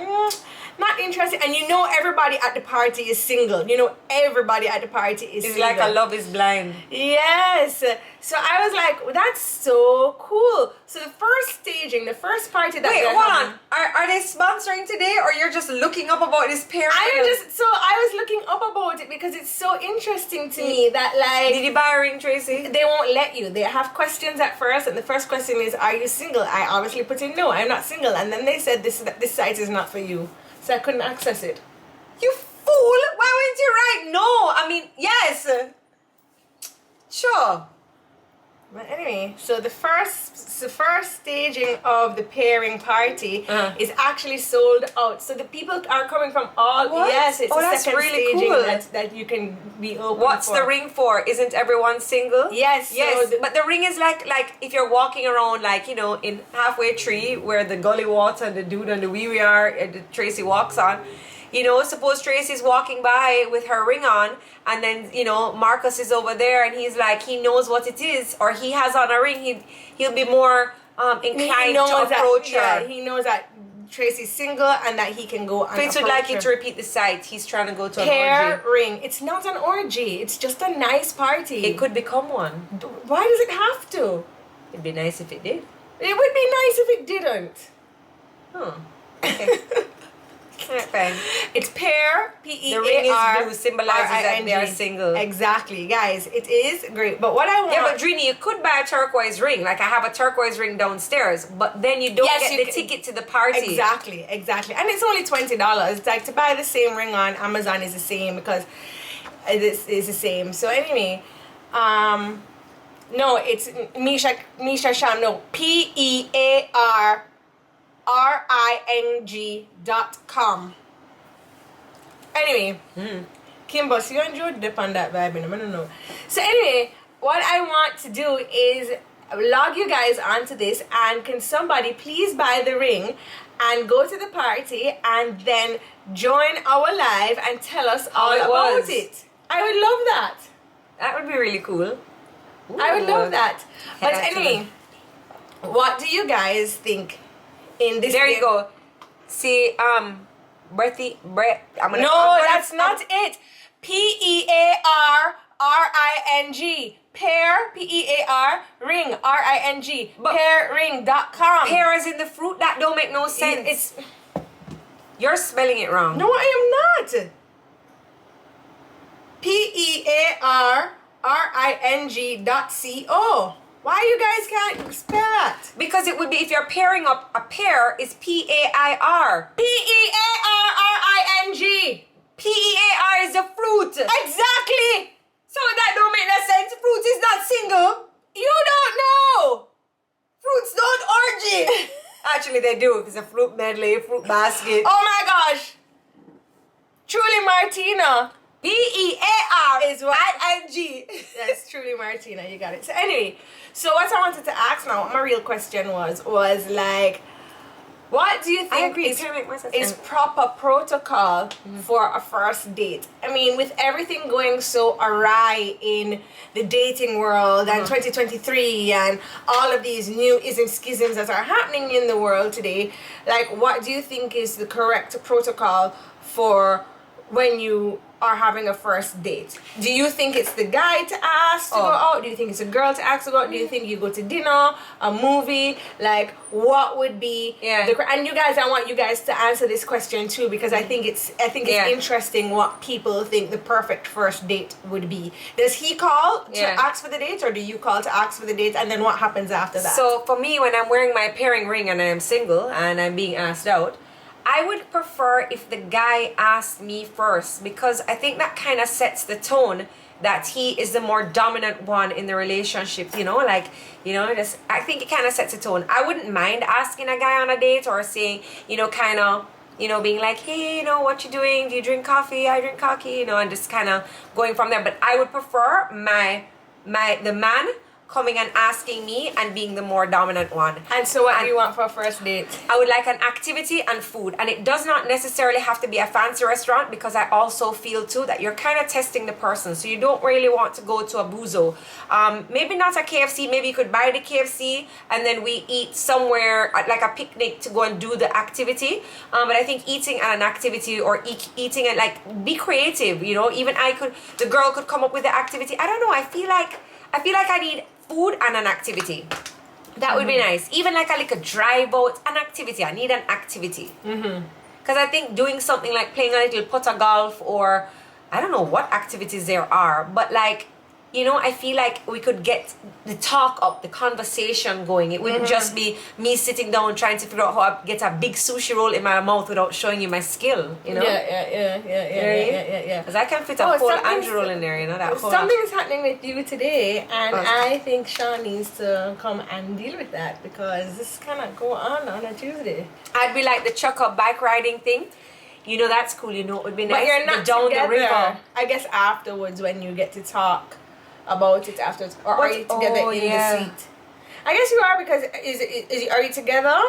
Speaker 2: not interested, and you know everybody at the party is single. You know everybody at the party is
Speaker 1: It's
Speaker 2: single.
Speaker 1: like a Love is Blind.
Speaker 2: Yes. So I was like, well, that's so cool. So the first staging, the first party that
Speaker 1: Wait,
Speaker 2: they're
Speaker 1: hold
Speaker 2: having,
Speaker 1: on. Are they sponsoring today, or you're just looking up about this pairing?
Speaker 2: I was looking up about it because it's so interesting to me that like,
Speaker 1: Did you buy a ring, Tracy?
Speaker 2: they won't let you. They have questions at first, and the first question is, are you single? I obviously put in no, I'm not single, and then they said this site is not for you. So I couldn't access it.
Speaker 1: You fool! Why wouldn't you write no? I mean, yes. Sure.
Speaker 2: But anyway, so the first staging of the pairing party is actually sold out. So the people are coming from all.
Speaker 1: What?
Speaker 2: Yes, it's
Speaker 1: Oh,
Speaker 2: a
Speaker 1: that's
Speaker 2: second
Speaker 1: really
Speaker 2: staging
Speaker 1: cool.
Speaker 2: that you can be open
Speaker 1: What's
Speaker 2: for.
Speaker 1: the ring for? Isn't everyone single?
Speaker 2: Yes.
Speaker 1: Yes,
Speaker 2: So
Speaker 1: but the ring is like if you're walking around like, you know, in halfway tree where the gully walks and the dude and the wee are and Tracy walks on. You know, suppose Tracy's walking by with her ring on, and then, you know, Marcus is over there and he's like, he knows what it is, or he has on a ring, he'll be more inclined to approach her.
Speaker 2: Yeah, he knows that Tracy's single and that he can go and
Speaker 1: Fitz would like you
Speaker 2: approach
Speaker 1: to
Speaker 2: her.
Speaker 1: repeat the site. He's trying to go to an
Speaker 2: Pair
Speaker 1: orgy.
Speaker 2: ring. It's not an orgy. It's just a nice party.
Speaker 1: It could become one.
Speaker 2: Why does it have to?
Speaker 1: It'd be nice if it did.
Speaker 2: It would be nice if it didn't.
Speaker 1: Okay. Alright, fine.
Speaker 2: It's pair, P-E-A-R.
Speaker 1: The ring is blue, symbolizes that
Speaker 2: R-I-N-G.
Speaker 1: they are single.
Speaker 2: Exactly, guys. It is great. But what I want...
Speaker 1: Yeah, but Drini, you could buy a turquoise ring. Like I have a turquoise ring downstairs, but then you don't
Speaker 2: Yes,
Speaker 1: get
Speaker 2: you
Speaker 1: the
Speaker 2: can-
Speaker 1: ticket to the party.
Speaker 2: Exactly. And it's only $20. It's like to buy the same ring on Amazon is the same because it is the same. So anyway, no, it's Misha Sham. No, PEARRING.com. Anyway, Kimbo, so you and Jodi dip on that vibe, I don't know. So anyway, what I want to do is log you guys onto this, and can somebody please buy the ring and go to the party and then join our live and tell us all
Speaker 1: it
Speaker 2: about
Speaker 1: was.
Speaker 2: it. I would love that.
Speaker 1: That would be really cool.
Speaker 2: I would love that. But
Speaker 1: Head to
Speaker 2: anyway, what do you guys think in this?
Speaker 1: There you go. See, breathy, breath.
Speaker 2: No, that's not it. PEARRING. Pair, PEAR, ring, RING. Pairring.com.
Speaker 1: Pear is in the fruit. That don't make no sense.
Speaker 2: It's
Speaker 1: You're spelling it wrong.
Speaker 2: no, I am not. PEARRING.co. Why you guys can't spell that?
Speaker 1: Because it would be if you're pairing up a pear is PAIR.
Speaker 2: PEARRING.
Speaker 1: PEAR is the fruit.
Speaker 2: Exactly.
Speaker 1: So that don't make no sense. Fruit is not single.
Speaker 2: You don't know.
Speaker 1: Fruits don't orgy. Actually, they do. It's a fruit medley, fruit basket.
Speaker 2: Oh my gosh. Truly Martina.
Speaker 1: PEAR
Speaker 2: Is what?
Speaker 1: ING.
Speaker 2: Yes, truly Martina, you got it. So anyway, so what I wanted to ask now, what my real question was like, What do you think
Speaker 1: I agree.
Speaker 2: is proper protocol for a first date? I mean, with everything going so awry in the dating world and 2023 and all of these new ism schisms that are happening in the world today, like, what do you think is the correct protocol for when you are having a first date? Do you think it's the guy to ask to go out? Do you think it's a girl to ask to go out? Do you think you go to dinner, a movie? Like, what would be and you guys, I want you guys to answer this question too, because I think it's interesting what people think the perfect first date would be. Does he call to ask for the date, or do you call to ask for the date, and then what happens after that?
Speaker 1: So for me, when I'm wearing my pairing ring and I am single and I'm being asked out, I would prefer if the guy asked me first, because I think that kind of sets the tone that he is the more dominant one in the relationship, I think it kind of sets the tone. I wouldn't mind asking a guy on a date, or saying, being like, hey, what you doing? Do you drink coffee? I drink coffee, and just kind of going from there. But I would prefer the man coming and asking me and being the more dominant one.
Speaker 2: And so what do you want for a first date?
Speaker 1: I would like an activity and food, and it does not necessarily have to be a fancy restaurant, because I also feel too that you're kind of testing the person, so you don't really want to go to a boozo. Maybe not a KFC. Maybe you could buy the KFC and then we eat somewhere at like a picnic to go and do the activity. But I think eating at an activity, or eating at, like, be creative, even the girl could come up with the activity. I don't know, I feel like I need food and an activity. That would be nice. Even like a drive out, an activity. I need an activity. Because I think doing something like playing a little putter golf, or I don't know what activities there are, but like, I feel like we could get the talk up, the conversation going. It wouldn't just be me sitting down trying to figure out how I get a big sushi roll in my mouth without showing you my skill,
Speaker 2: Yeah.
Speaker 1: Because I can fit a whole Andrew roll in there, that whole.
Speaker 2: Something is happening with you today, and I think Sean needs to come and deal with that, because this kind of go on a Tuesday.
Speaker 1: I'd be like the chuck up bike riding thing. That's cool. It would be nice.
Speaker 2: But you're not
Speaker 1: down
Speaker 2: together.
Speaker 1: The river.
Speaker 2: I guess afterwards, when you get to talk about it afterwards, or are you together in the seat? I guess you are, because are you together?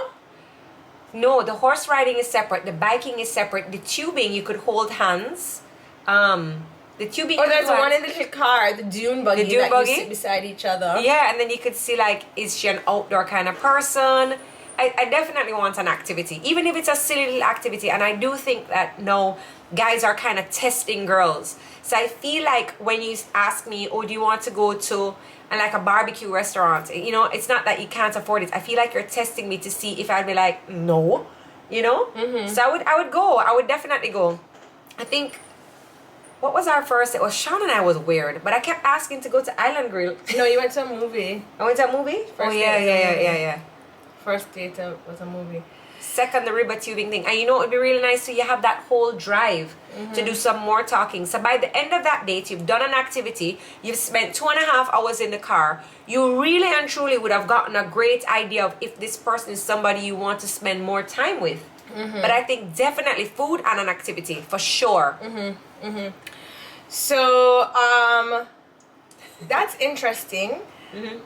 Speaker 1: No, the horse riding is separate. The biking is separate. The tubing, you could hold hands. The tubing.
Speaker 2: Or there's one in the little car, the dune buggy.
Speaker 1: The dune buggy?
Speaker 2: You sit beside each other.
Speaker 1: Yeah, and then you could see, like, is she an outdoor kind of person? I definitely want an activity, even if it's a silly little activity. And I do think that guys are kind of testing girls. So I feel like when you ask me, do you want to go to like a barbecue restaurant? It's not that you can't afford it. I feel like you're testing me to see if I'd be like, no, So I would go. I would definitely go. I think, what was our first? It was Sean and I was weird, but I kept asking to go to Island Grill.
Speaker 2: No, you went to a movie.
Speaker 1: I went to a movie? Yeah.
Speaker 2: First date was a movie.
Speaker 1: Second, the river tubing thing. And it would be really nice, so you have that whole drive to do some more talking. So by the end of that date, you've done an activity, you've spent 2.5 hours in the car, you really and truly would have gotten a great idea of if this person is somebody you want to spend more time with. But I think definitely food and an activity, for sure.
Speaker 2: So, that's interesting.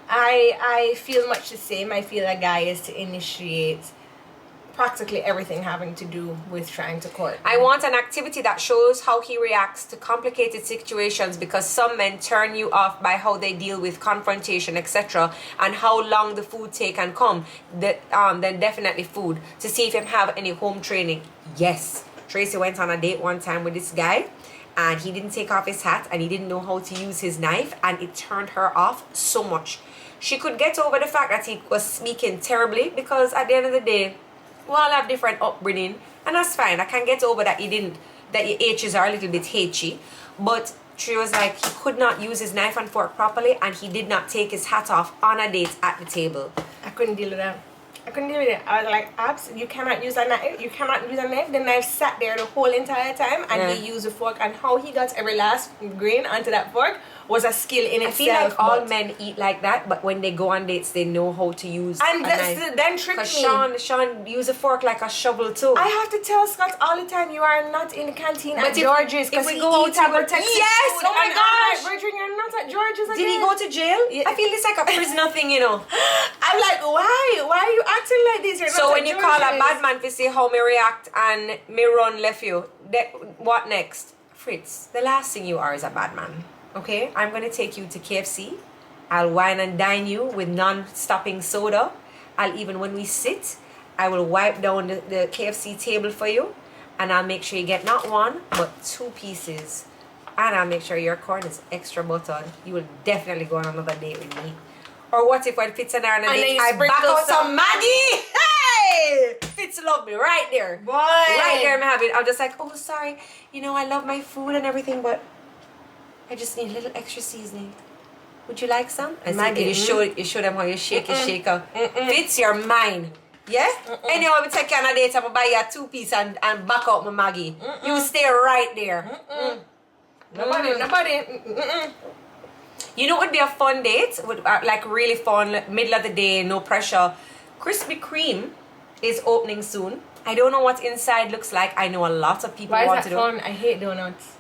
Speaker 2: I feel much the same. I feel a guy is to initiate practically everything having to do with trying to court.
Speaker 1: I want an activity that shows how he reacts to complicated situations, because some men turn you off by how they deal with confrontation, etc., and how long the food take and come. Then definitely food, to see if him have any home training. Yes, Tracy went on a date one time with this guy, and he didn't take off his hat, and he didn't know how to use his knife, and it turned her off so much. She could get over the fact that he was speaking terribly, because at the end of the day, we all have different upbringing, and that's fine. I can get over that that your H's are a little bit H-y, but she was like, he could not use his knife and fork properly, and he did not take his hat off on a date at the table.
Speaker 2: I couldn't deal with that. I was like, you cannot use a knife. You cannot use a knife. The knife sat there the whole entire time, and he used a fork, and how he got every last grain onto that fork was a skill in itself.
Speaker 1: I feel like all men eat like that, but when they go on dates, they know how to use a knife.
Speaker 2: Then trick me.
Speaker 1: Sean use a fork like a shovel too.
Speaker 2: I have to tell Scott all the time, you are not in the canteen at George's, because he
Speaker 1: go
Speaker 2: eats and protects his
Speaker 1: yes,
Speaker 2: food.
Speaker 1: oh my gosh,
Speaker 2: Virgin, you're not at George's again.
Speaker 1: Did he go to jail? Yeah. I feel it's like a prisoner thing,
Speaker 2: I'm like, why are you acting like this? You're
Speaker 1: so when me call a bad man to see how me react and me run left you. What next? Fritz, the last thing you are is a bad man. Okay? I'm going to take you to KFC. I'll wine and dine you with non-stopping soda. I'll even, when we sit, I will wipe down the KFC table for you. And I'll make sure you get not one, but 2 pieces. And I'll make sure your corn is extra buttered. You will definitely go on another date with me. Or what if when Fitz and I are on a date, I back out some Maggie? Hey! Fitz love me right there.
Speaker 2: Boy.
Speaker 1: Right there, I'm having. I'm just like, oh, sorry. You know, I love my food and everything, but I just need a little extra seasoning. Would you like some? And Maggie, you show them how you shake your shaker. Fitz, you're mine. Yeah? Anyway, we take you on a date, I'm going to buy you a 2-piece and back out my Maggie. You stay right there.
Speaker 2: Nobody.
Speaker 1: You know what would be a fun date? Like really fun, middle of the day, no pressure. Krispy Kreme is opening soon. I don't know what inside looks like. I know a lot of people want to do.
Speaker 2: Why is that fun? I hate donuts.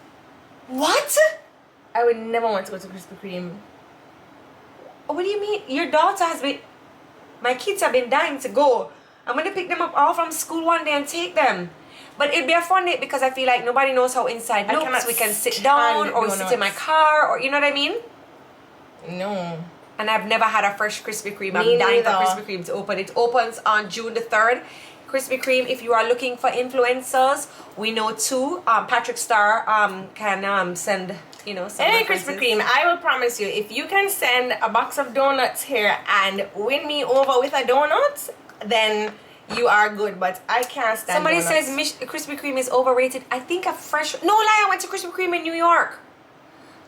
Speaker 1: What?
Speaker 2: I would never want to go to Krispy Kreme.
Speaker 1: What do you mean? Your daughter has been... My kids have been dying to go. I'm going to pick them up all from school one day and take them. But it'd be a fun date because I feel like nobody knows how inside looks. We can sit down or we sit in my car or... You know what I mean?
Speaker 2: No.
Speaker 1: And I've never had a fresh Krispy Kreme. I'm dying for Krispy Kreme to open. It opens on June the 3rd. Krispy Kreme, if you are looking for influencers, we know 2. Patrick Starr can send, you know, some
Speaker 2: Any
Speaker 1: references.
Speaker 2: Krispy Kreme, I will promise you, if you can send a box of donuts here and win me over with a donut, then you are good. But I can't stand
Speaker 1: Somebody
Speaker 2: donuts.
Speaker 1: says Krispy Kreme is overrated. I think a fresh... No lie, I went to Krispy Kreme in New York.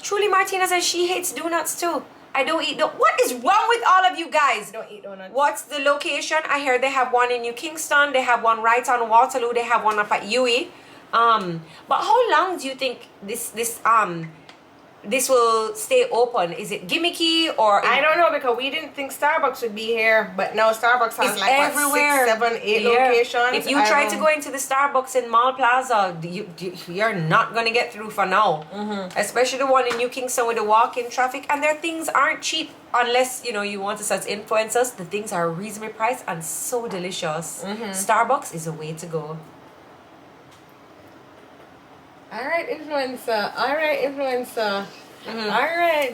Speaker 1: Truly Martina says she hates donuts too. I don't eat donuts. What is wrong with all of you guys?
Speaker 2: Don't eat donuts.
Speaker 1: What's the location? I hear they have one in New Kingston. They have one right on Waterloo. They have one up at UE. But how long do you think this will stay open? Is it gimmicky or...
Speaker 2: I don't know, because we didn't think Starbucks would be here, but now Starbucks has like
Speaker 1: everywhere.
Speaker 2: 6, 7, 8 locations.
Speaker 1: If you try to go into the Starbucks in Mall Plaza, you're not going to get through for now. Especially the one in New Kingston with the walk-in traffic. And their things aren't cheap unless, you know, you want to as influencers. The things are reasonably priced and so delicious. Starbucks is a way to go.
Speaker 2: Alright, influencer. Alright.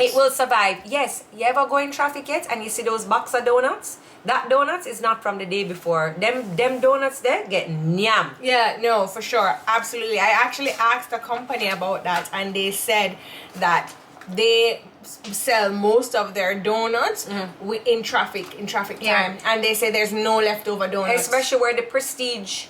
Speaker 1: It will survive. Yes, you ever go in traffic yet and you see those box of donuts? That donuts is not from the day before. Them donuts there get nyam.
Speaker 2: Yeah, no, for sure. Absolutely. I actually asked a company about that and they said that they sell most of their donuts in traffic time. And they say there's no leftover donuts.
Speaker 1: Especially where the prestige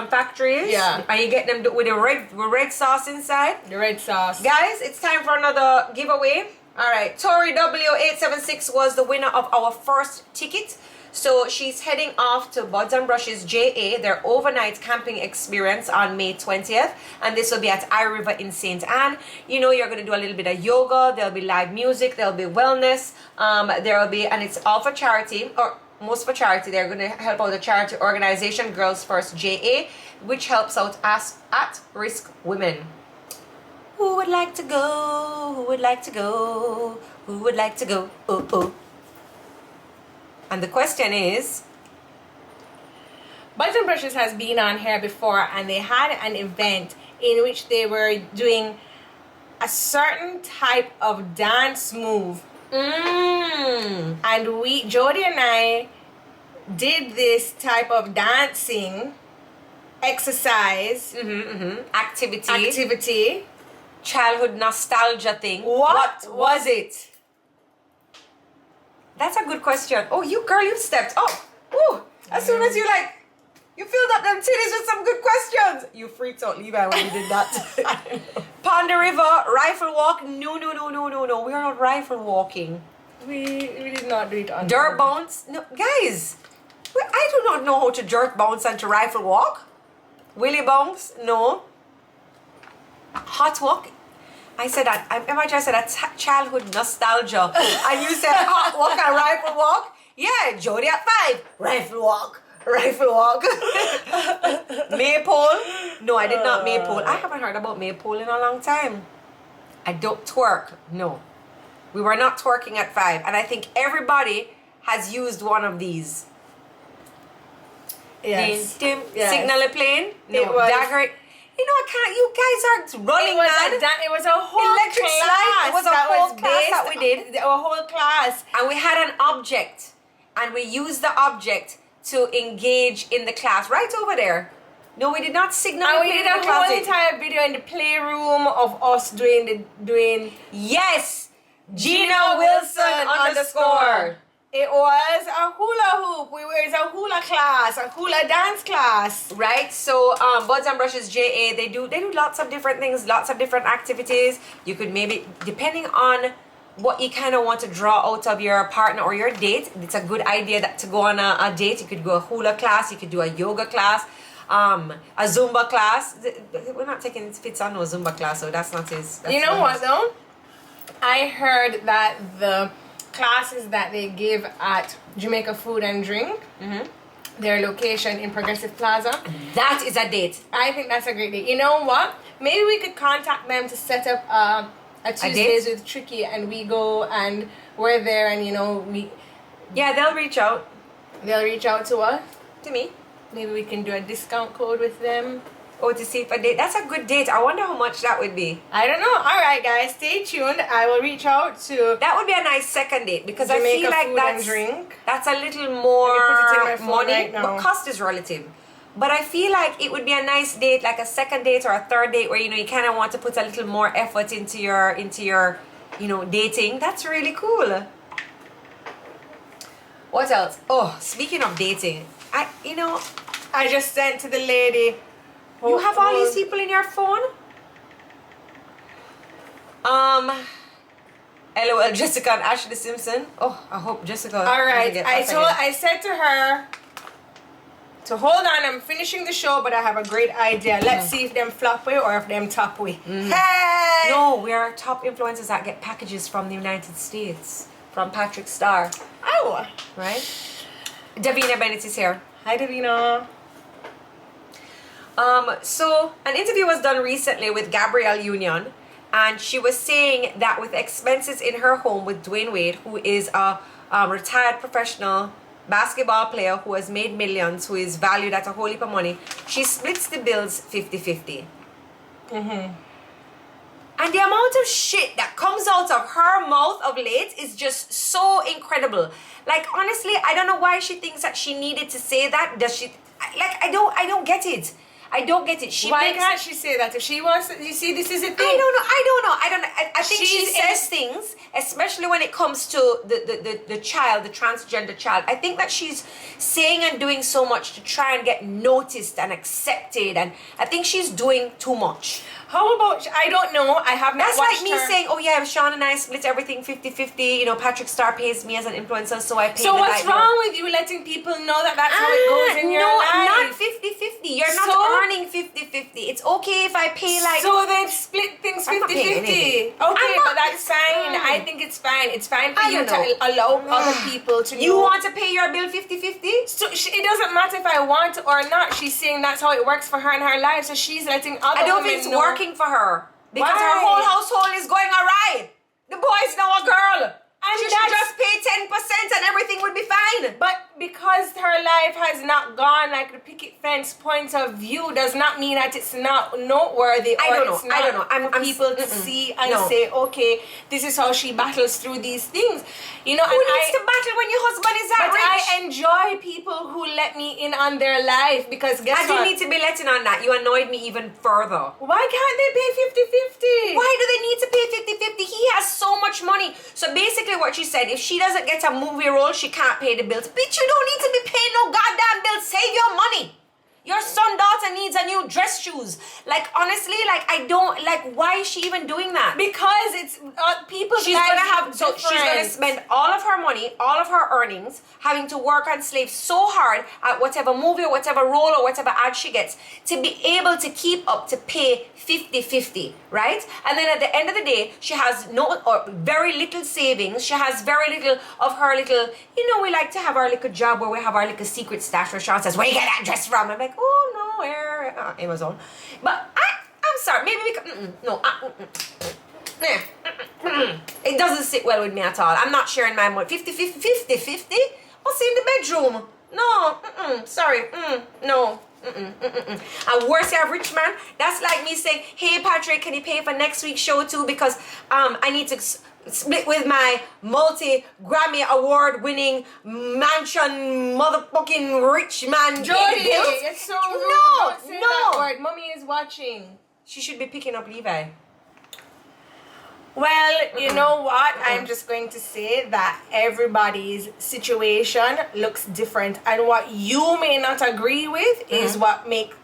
Speaker 1: factory is.
Speaker 2: Yeah.
Speaker 1: And you get them with the red sauce inside.
Speaker 2: The red sauce.
Speaker 1: Guys, it's time for another giveaway. Alright, Tori W876 was the winner of our first ticket. So she's heading off to Buds and Brushes JA, their overnight camping experience on May 20th. And this will be at Eye River in St. Anne. You know, you're going to do a little bit of yoga. There'll be live music. There'll be wellness. There will be, and it's all for charity, or most for charity. They're going to help out the charity organization Girls First JA, which helps out at-risk women. Who would like to go? Who would like to go? Who would like to go? Oh, oh. And the question is...
Speaker 2: Buds and Brushes has been on here before and they had an event in which they were doing a certain type of dance move. And Jodi and I did this type of dancing exercise activity,
Speaker 1: childhood nostalgia thing.
Speaker 2: What was it?
Speaker 1: That's a good question. Oh, you stepped up. Ooh, as soon as you filled up them titties with some good questions. You freaked out, Levi, when you did that. Pond the River, rifle walk. No. We are not rifle walking.
Speaker 2: We did not do it on
Speaker 1: dirt bounce. No, guys. I do not know how to dirt bounce and to rifle walk. Willy bounce. No. Hot walk. I said that. I imagine I said that childhood nostalgia. And you said hot walk and rifle walk. Yeah, Jodi at 5. Rifle walk. Maypole. No, I did not maypole. I haven't heard about maypole in a long time. I don't twerk. No. We were not twerking at 5. And I think everybody has used one of these.
Speaker 2: Yes.
Speaker 1: Dim, dim.
Speaker 2: Yes.
Speaker 1: Signal plane. No.
Speaker 2: It was-
Speaker 1: Dagger. You know, I can't. You guys are running mad.
Speaker 2: It was a whole
Speaker 1: Electric
Speaker 2: class.
Speaker 1: slide. It was a
Speaker 2: that
Speaker 1: whole
Speaker 2: was
Speaker 1: class
Speaker 2: based-
Speaker 1: that we did.
Speaker 2: A whole class.
Speaker 1: And we had an object, and we used the object to engage in the class right over there. No, we did not signal.
Speaker 2: And
Speaker 1: the
Speaker 2: we
Speaker 1: plane
Speaker 2: did
Speaker 1: in
Speaker 2: a
Speaker 1: the
Speaker 2: whole
Speaker 1: closet.
Speaker 2: entire video in the playroom of us doing
Speaker 1: Yes, Gina Wilson underscore.
Speaker 2: It was a hula hoop. It's a hula class, a hula dance class.
Speaker 1: Right, so Buds and Brushes JA, they do lots of different things, lots of different activities. You could maybe, depending on what you kind of want to draw out of your partner or your date, it's a good idea that to go on a date. You could go a hula class, you could do a yoga class, a Zumba class. We're not taking Fitz on no Zumba class, so that's not his.
Speaker 2: You know what though? I heard that the classes that they give at Jamaica Food and Drink, their location in Progressive Plaza,
Speaker 1: That is a date.
Speaker 2: I think that's a great date. You know what? Maybe we could contact them to set up a Tuesdays with Tricky, and we go and we're there, and
Speaker 1: Yeah, they'll reach out
Speaker 2: they'll reach out to us.
Speaker 1: to me.
Speaker 2: Maybe we can do a discount code with them.
Speaker 1: Oh, to see if a date. That's a good date. I wonder how much that would be.
Speaker 2: I don't know. All right, guys, stay tuned. I will reach out to
Speaker 1: That would be a nice second date because I
Speaker 2: Jamaica
Speaker 1: feel like
Speaker 2: Food and Drink.
Speaker 1: that's a little more
Speaker 2: Let me put it in my phone
Speaker 1: money,
Speaker 2: right now.
Speaker 1: but cost is relative. But I feel like it would be a nice date, like a second date or a third date, where you kind of want to put a little more effort into your dating. That's really cool. What else? Oh, speaking of dating,
Speaker 2: I just sent to the lady.
Speaker 1: you have all these people in your phone. LOL, Jessica and Ashley Simpson. Oh, I hope Jessica.
Speaker 2: All
Speaker 1: doesn't
Speaker 2: right.
Speaker 1: get fussed again.
Speaker 2: I said to her to hold on. I'm finishing the show, but I have a great idea. Let's see if them flop way or if them top way. Hey!
Speaker 1: No, we are top influencers that get packages from the United States. From Patrick Starr.
Speaker 2: Oh.
Speaker 1: Right? Davina Bennett is here.
Speaker 2: Hi, Davina.
Speaker 1: So an interview was done recently with Gabrielle Union, and she was saying that with expenses in her home with Dwayne Wade, who is a retired professional basketball player who has made millions, who is valued at a whole heap of money, she splits the bills 50-50. And the amount of shit that comes out of her mouth of late is just so incredible. Like, honestly, I don't know why she thinks that she needed to say that. Does she? Like, I don't get it. I don't get it.
Speaker 2: Why can't she say that? If she wants to, you see, this is a thing.
Speaker 1: I don't know. I think she says things, especially when it comes to the child, the transgender child. I think that she's saying and doing so much to try and get noticed and accepted, and I think she's doing too much.
Speaker 2: How about, I don't know, I have not
Speaker 1: That's
Speaker 2: watched
Speaker 1: like me saying, oh yeah, Sean and I split everything 50-50. Patrick Starr pays me as an influencer, so I pay
Speaker 2: So
Speaker 1: the
Speaker 2: what's
Speaker 1: guy.
Speaker 2: wrong with you letting people know that that's how it goes in your life?
Speaker 1: No, not 50-50. You're not earning 50-50. It's okay if I pay like...
Speaker 2: So then split things 50-50.
Speaker 1: I'm not paying anything.
Speaker 2: Okay, but that's fine. I think it's fine. It's fine for
Speaker 1: I
Speaker 2: you
Speaker 1: don't know.
Speaker 2: to allow other people to know.
Speaker 1: You want to pay your bill 50-50?
Speaker 2: So it doesn't matter if I want to or not. She's saying that's how it works for her in her life. So she's letting other
Speaker 1: I don't
Speaker 2: women
Speaker 1: think it's
Speaker 2: know.
Speaker 1: working for her. Because
Speaker 2: Why?
Speaker 1: her whole household is going awry. The boy's now a girl.
Speaker 2: And
Speaker 1: She should just pay 10% and everything would be fine.
Speaker 2: But because her life has not gone like the picket fence point of view does not mean that it's not noteworthy.
Speaker 1: I don't know.
Speaker 2: It's not
Speaker 1: I don't know.
Speaker 2: for people to see and
Speaker 1: No.
Speaker 2: say, okay, this is how she battles through these things.
Speaker 1: Who needs to battle when your husband is that
Speaker 2: But
Speaker 1: rich?
Speaker 2: I enjoy people who let me in on their life because guess
Speaker 1: I
Speaker 2: what?
Speaker 1: do need to be letting on that. You annoyed me even further.
Speaker 2: Why can't they pay 50-50?
Speaker 1: Why do they need to pay 50-50? He has so much money. So basically what she said, if she doesn't get a movie role, she can't pay the bills. Bitch, you don't need to be paying no goddamn bills. Save your money. Your son, daughter needs a new dress shoes. Like, honestly, like, I don't, like, why is she even doing that?
Speaker 2: Because it's people.
Speaker 1: She's gonna spend all of her money, all of her earnings, having to work and slave so hard at whatever movie or whatever role or whatever ad she gets to be able to keep up to pay 50-50, right? And then at the end of the day, she has no or very little savings. She has very little of her little, we like to have our little job where we have our little secret stash where Sean says, where you get that dress from? I'm like, oh no, where? Amazon. But I'm sorry, maybe we can, it doesn't sit well with me at all. I'm not sharing my money. 50-50. What's in the bedroom? No, sorry, no. And worse, you have rich man. That's like me saying, hey Patrick, can you pay for next week's show too? Because I need to split with my multi-Grammy award winning mansion motherfucking rich man.
Speaker 2: Jodi, it's so rude. Don't say that word. Mommy is watching.
Speaker 1: She should be picking up Levi.
Speaker 2: Well, you know what? I'm just going to say that everybody's situation looks different, and what you may not agree with is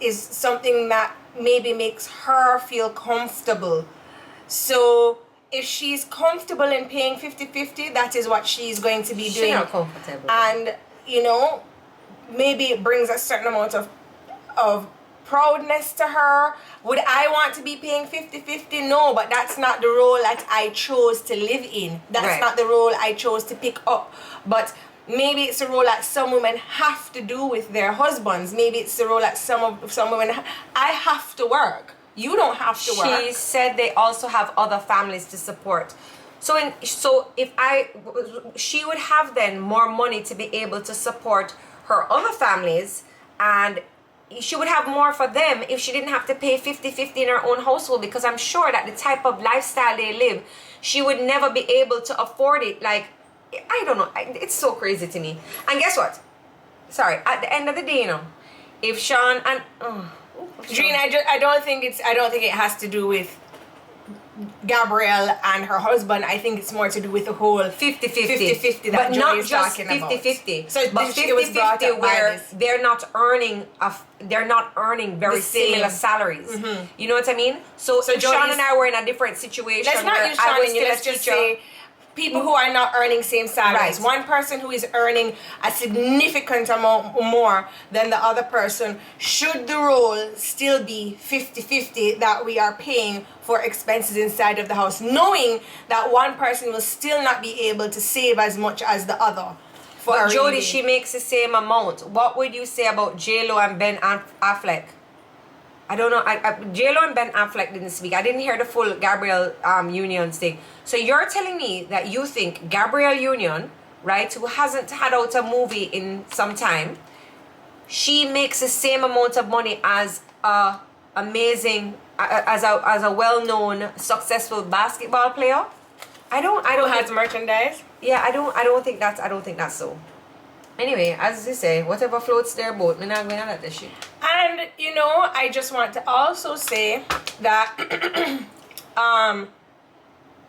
Speaker 2: is something that maybe makes her feel comfortable. So if she's comfortable in paying 50-50, that is what she's going to be doing.
Speaker 1: She's not comfortable.
Speaker 2: And you know, maybe it brings a certain amount of proudness to her. Would I want to be paying 50-50? No, but that's not the role that I chose to live in. That's not the role I chose to pick up. But maybe it's a role that some women have to do with their husbands. Maybe it's the role that some women I have to work. You don't have to work.
Speaker 1: She said they also have other families to support. So she would have then more money to be able to support her other families, and she would have more for them if she didn't have to pay 50-50 in her own household, because I'm sure that the type of lifestyle they live, she would never be able to afford it. Like, I don't know. It's so crazy to me. And guess what? Sorry, at the end of the day, you know, if Sean and...
Speaker 2: Jean, I don't think it has to do with Gabrielle and her husband. I think it's more to do with the whole
Speaker 1: 50-50
Speaker 2: that Jodi
Speaker 1: just
Speaker 2: is talking
Speaker 1: 50-50.
Speaker 2: So
Speaker 1: but 50-50 where they're not earning very similar salaries. You know what I mean? So if Sean and I were in a different situation,
Speaker 2: let's not use Sean and you. Let's just say people who are not earning same salaries.
Speaker 1: Right.
Speaker 2: One person who is earning a significant amount more than the other person, should the role still be 50-50 that we are paying for expenses inside of the house, knowing that one person will still not be able to save as much as the other?
Speaker 1: But Jodi, she makes the same amount. What would you say about J-Lo and Ben Affleck? I don't know. J-Lo and Ben Affleck didn't speak. I didn't hear the full Gabrielle Union thing. So you're telling me that you think Gabrielle Union, right, who hasn't had out a movie in some time, she makes the same amount of money as a well-known successful basketball player? I don't
Speaker 2: has merchandise.
Speaker 1: Yeah, I don't think that's so. Anyway, as you say, whatever floats their boat, me not going at that shit.
Speaker 2: And you know, I just want to also say that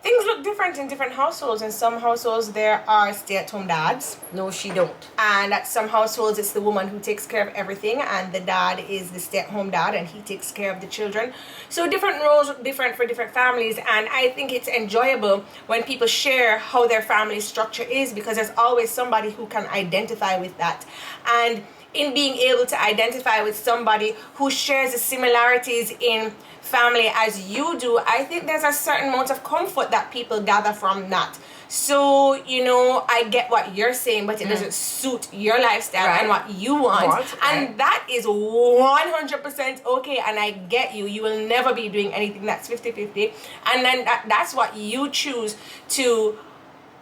Speaker 2: things look different in different households. In some households there are stay-at-home dads.
Speaker 1: No, she don't.
Speaker 2: And at some households it's the woman who takes care of everything, and the dad is the stay-at-home dad and he takes care of the children. So different roles look different for different families, and I think it's enjoyable when people share how their family structure is, because there's always somebody who can identify with that. And in being able to identify with somebody who shares the similarities in family as you do, I think there's a certain amount of comfort that people gather from that. So, you know, I get what you're saying, but it doesn't suit your lifestyle and what you want. And that is 100% okay, and I get you. You will never be doing anything that's 50-50. And then that's what you choose to,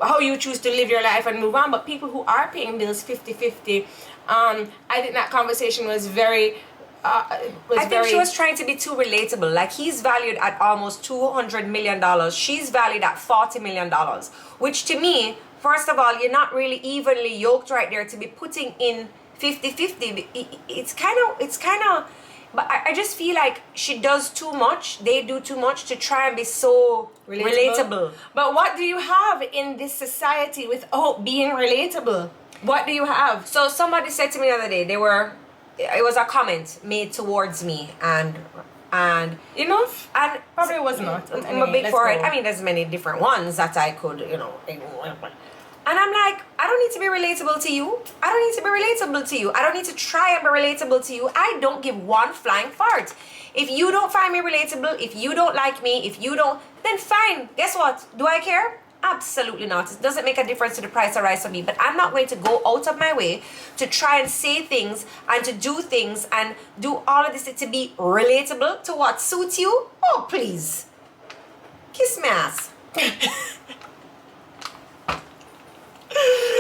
Speaker 2: how you choose to live your life and move on. But people who are paying bills 50-50, I think that conversation was very...
Speaker 1: I think she was trying to be too relatable. Like, he's valued at almost $200 million. She's valued at $40 million. Which to me, first of all, you're not really evenly yoked right there to be putting in 50-50. It's kind of... But I just feel like she does too much. They do too much to try and be so relatable.
Speaker 2: But what do you have in this society without being relatable? What do you have?
Speaker 1: So somebody said to me the other day, it was a comment made towards me, and
Speaker 2: you know, and probably was not.
Speaker 1: I'm a big for it. I mean, there's many different ones that I could, you know. And I'm like, I don't need to be relatable to you. I don't need to be relatable to you. I don't need to try and be relatable to you. I don't give one flying fart. If you don't find me relatable, if you don't like me, then fine. Guess what? Do I care? Absolutely not. It doesn't make a difference to the price of rice for me. But I'm not going to go out of my way to try and say things and to do things and do all of this to be relatable to what suits you. Oh, please. Kiss my ass.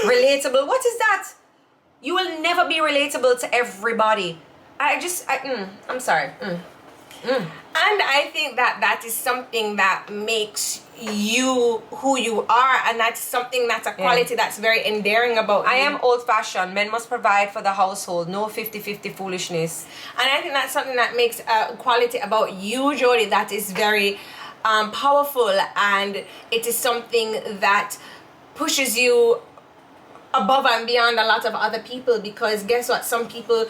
Speaker 1: Relatable. What is that? You will never be relatable to everybody. I'm sorry.
Speaker 2: And I think that is something that makes you who you are, and that's something that's a quality that's very endearing about you.
Speaker 1: I am old-fashioned. Men must provide for the household. No 50-50 foolishness.
Speaker 2: And I think that's something that makes a quality about you, Jodi, that is very powerful, and it is something that pushes you above and beyond a lot of other people, because guess what? Some people,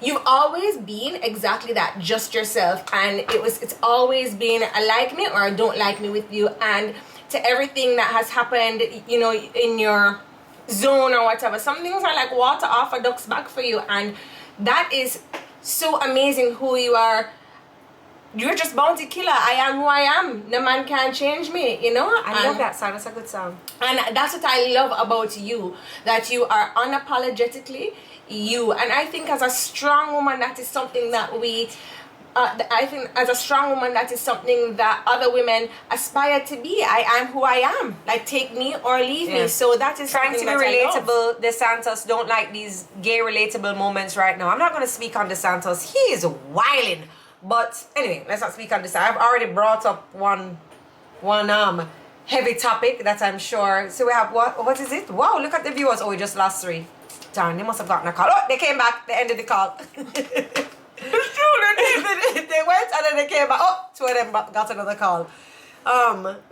Speaker 2: you've always been exactly that, just yourself, and it's always been a like me or a don't like me with you, and to everything that has happened, you know, in your zone or whatever, some things are like water off a duck's back for you, and that is so amazing who you are. You're just bounty killer. I am who I am. No man can change me, you know?
Speaker 1: I love that song. That's a good song.
Speaker 2: And that's what I love about you, that you are unapologetically you. And I think as a strong woman, that is something that I think as a strong woman, that is something that other women aspire to be. I am who I am. Like, take me or leave me. So that is
Speaker 1: trying to be
Speaker 2: that
Speaker 1: relatable. DeSantos don't like these gay relatable moments right now. I'm not going to speak on DeSantos. He is wildin'. But anyway, let's not speak on this. I've already brought up one heavy topic that I'm sure. So we have what is it? Wow, look at the viewers. Oh, we just lost 3. Darn, they must have gotten a call. Oh, they came back. They ended the call. It's true. They went and then they came back. Oh, 2 of them got another call.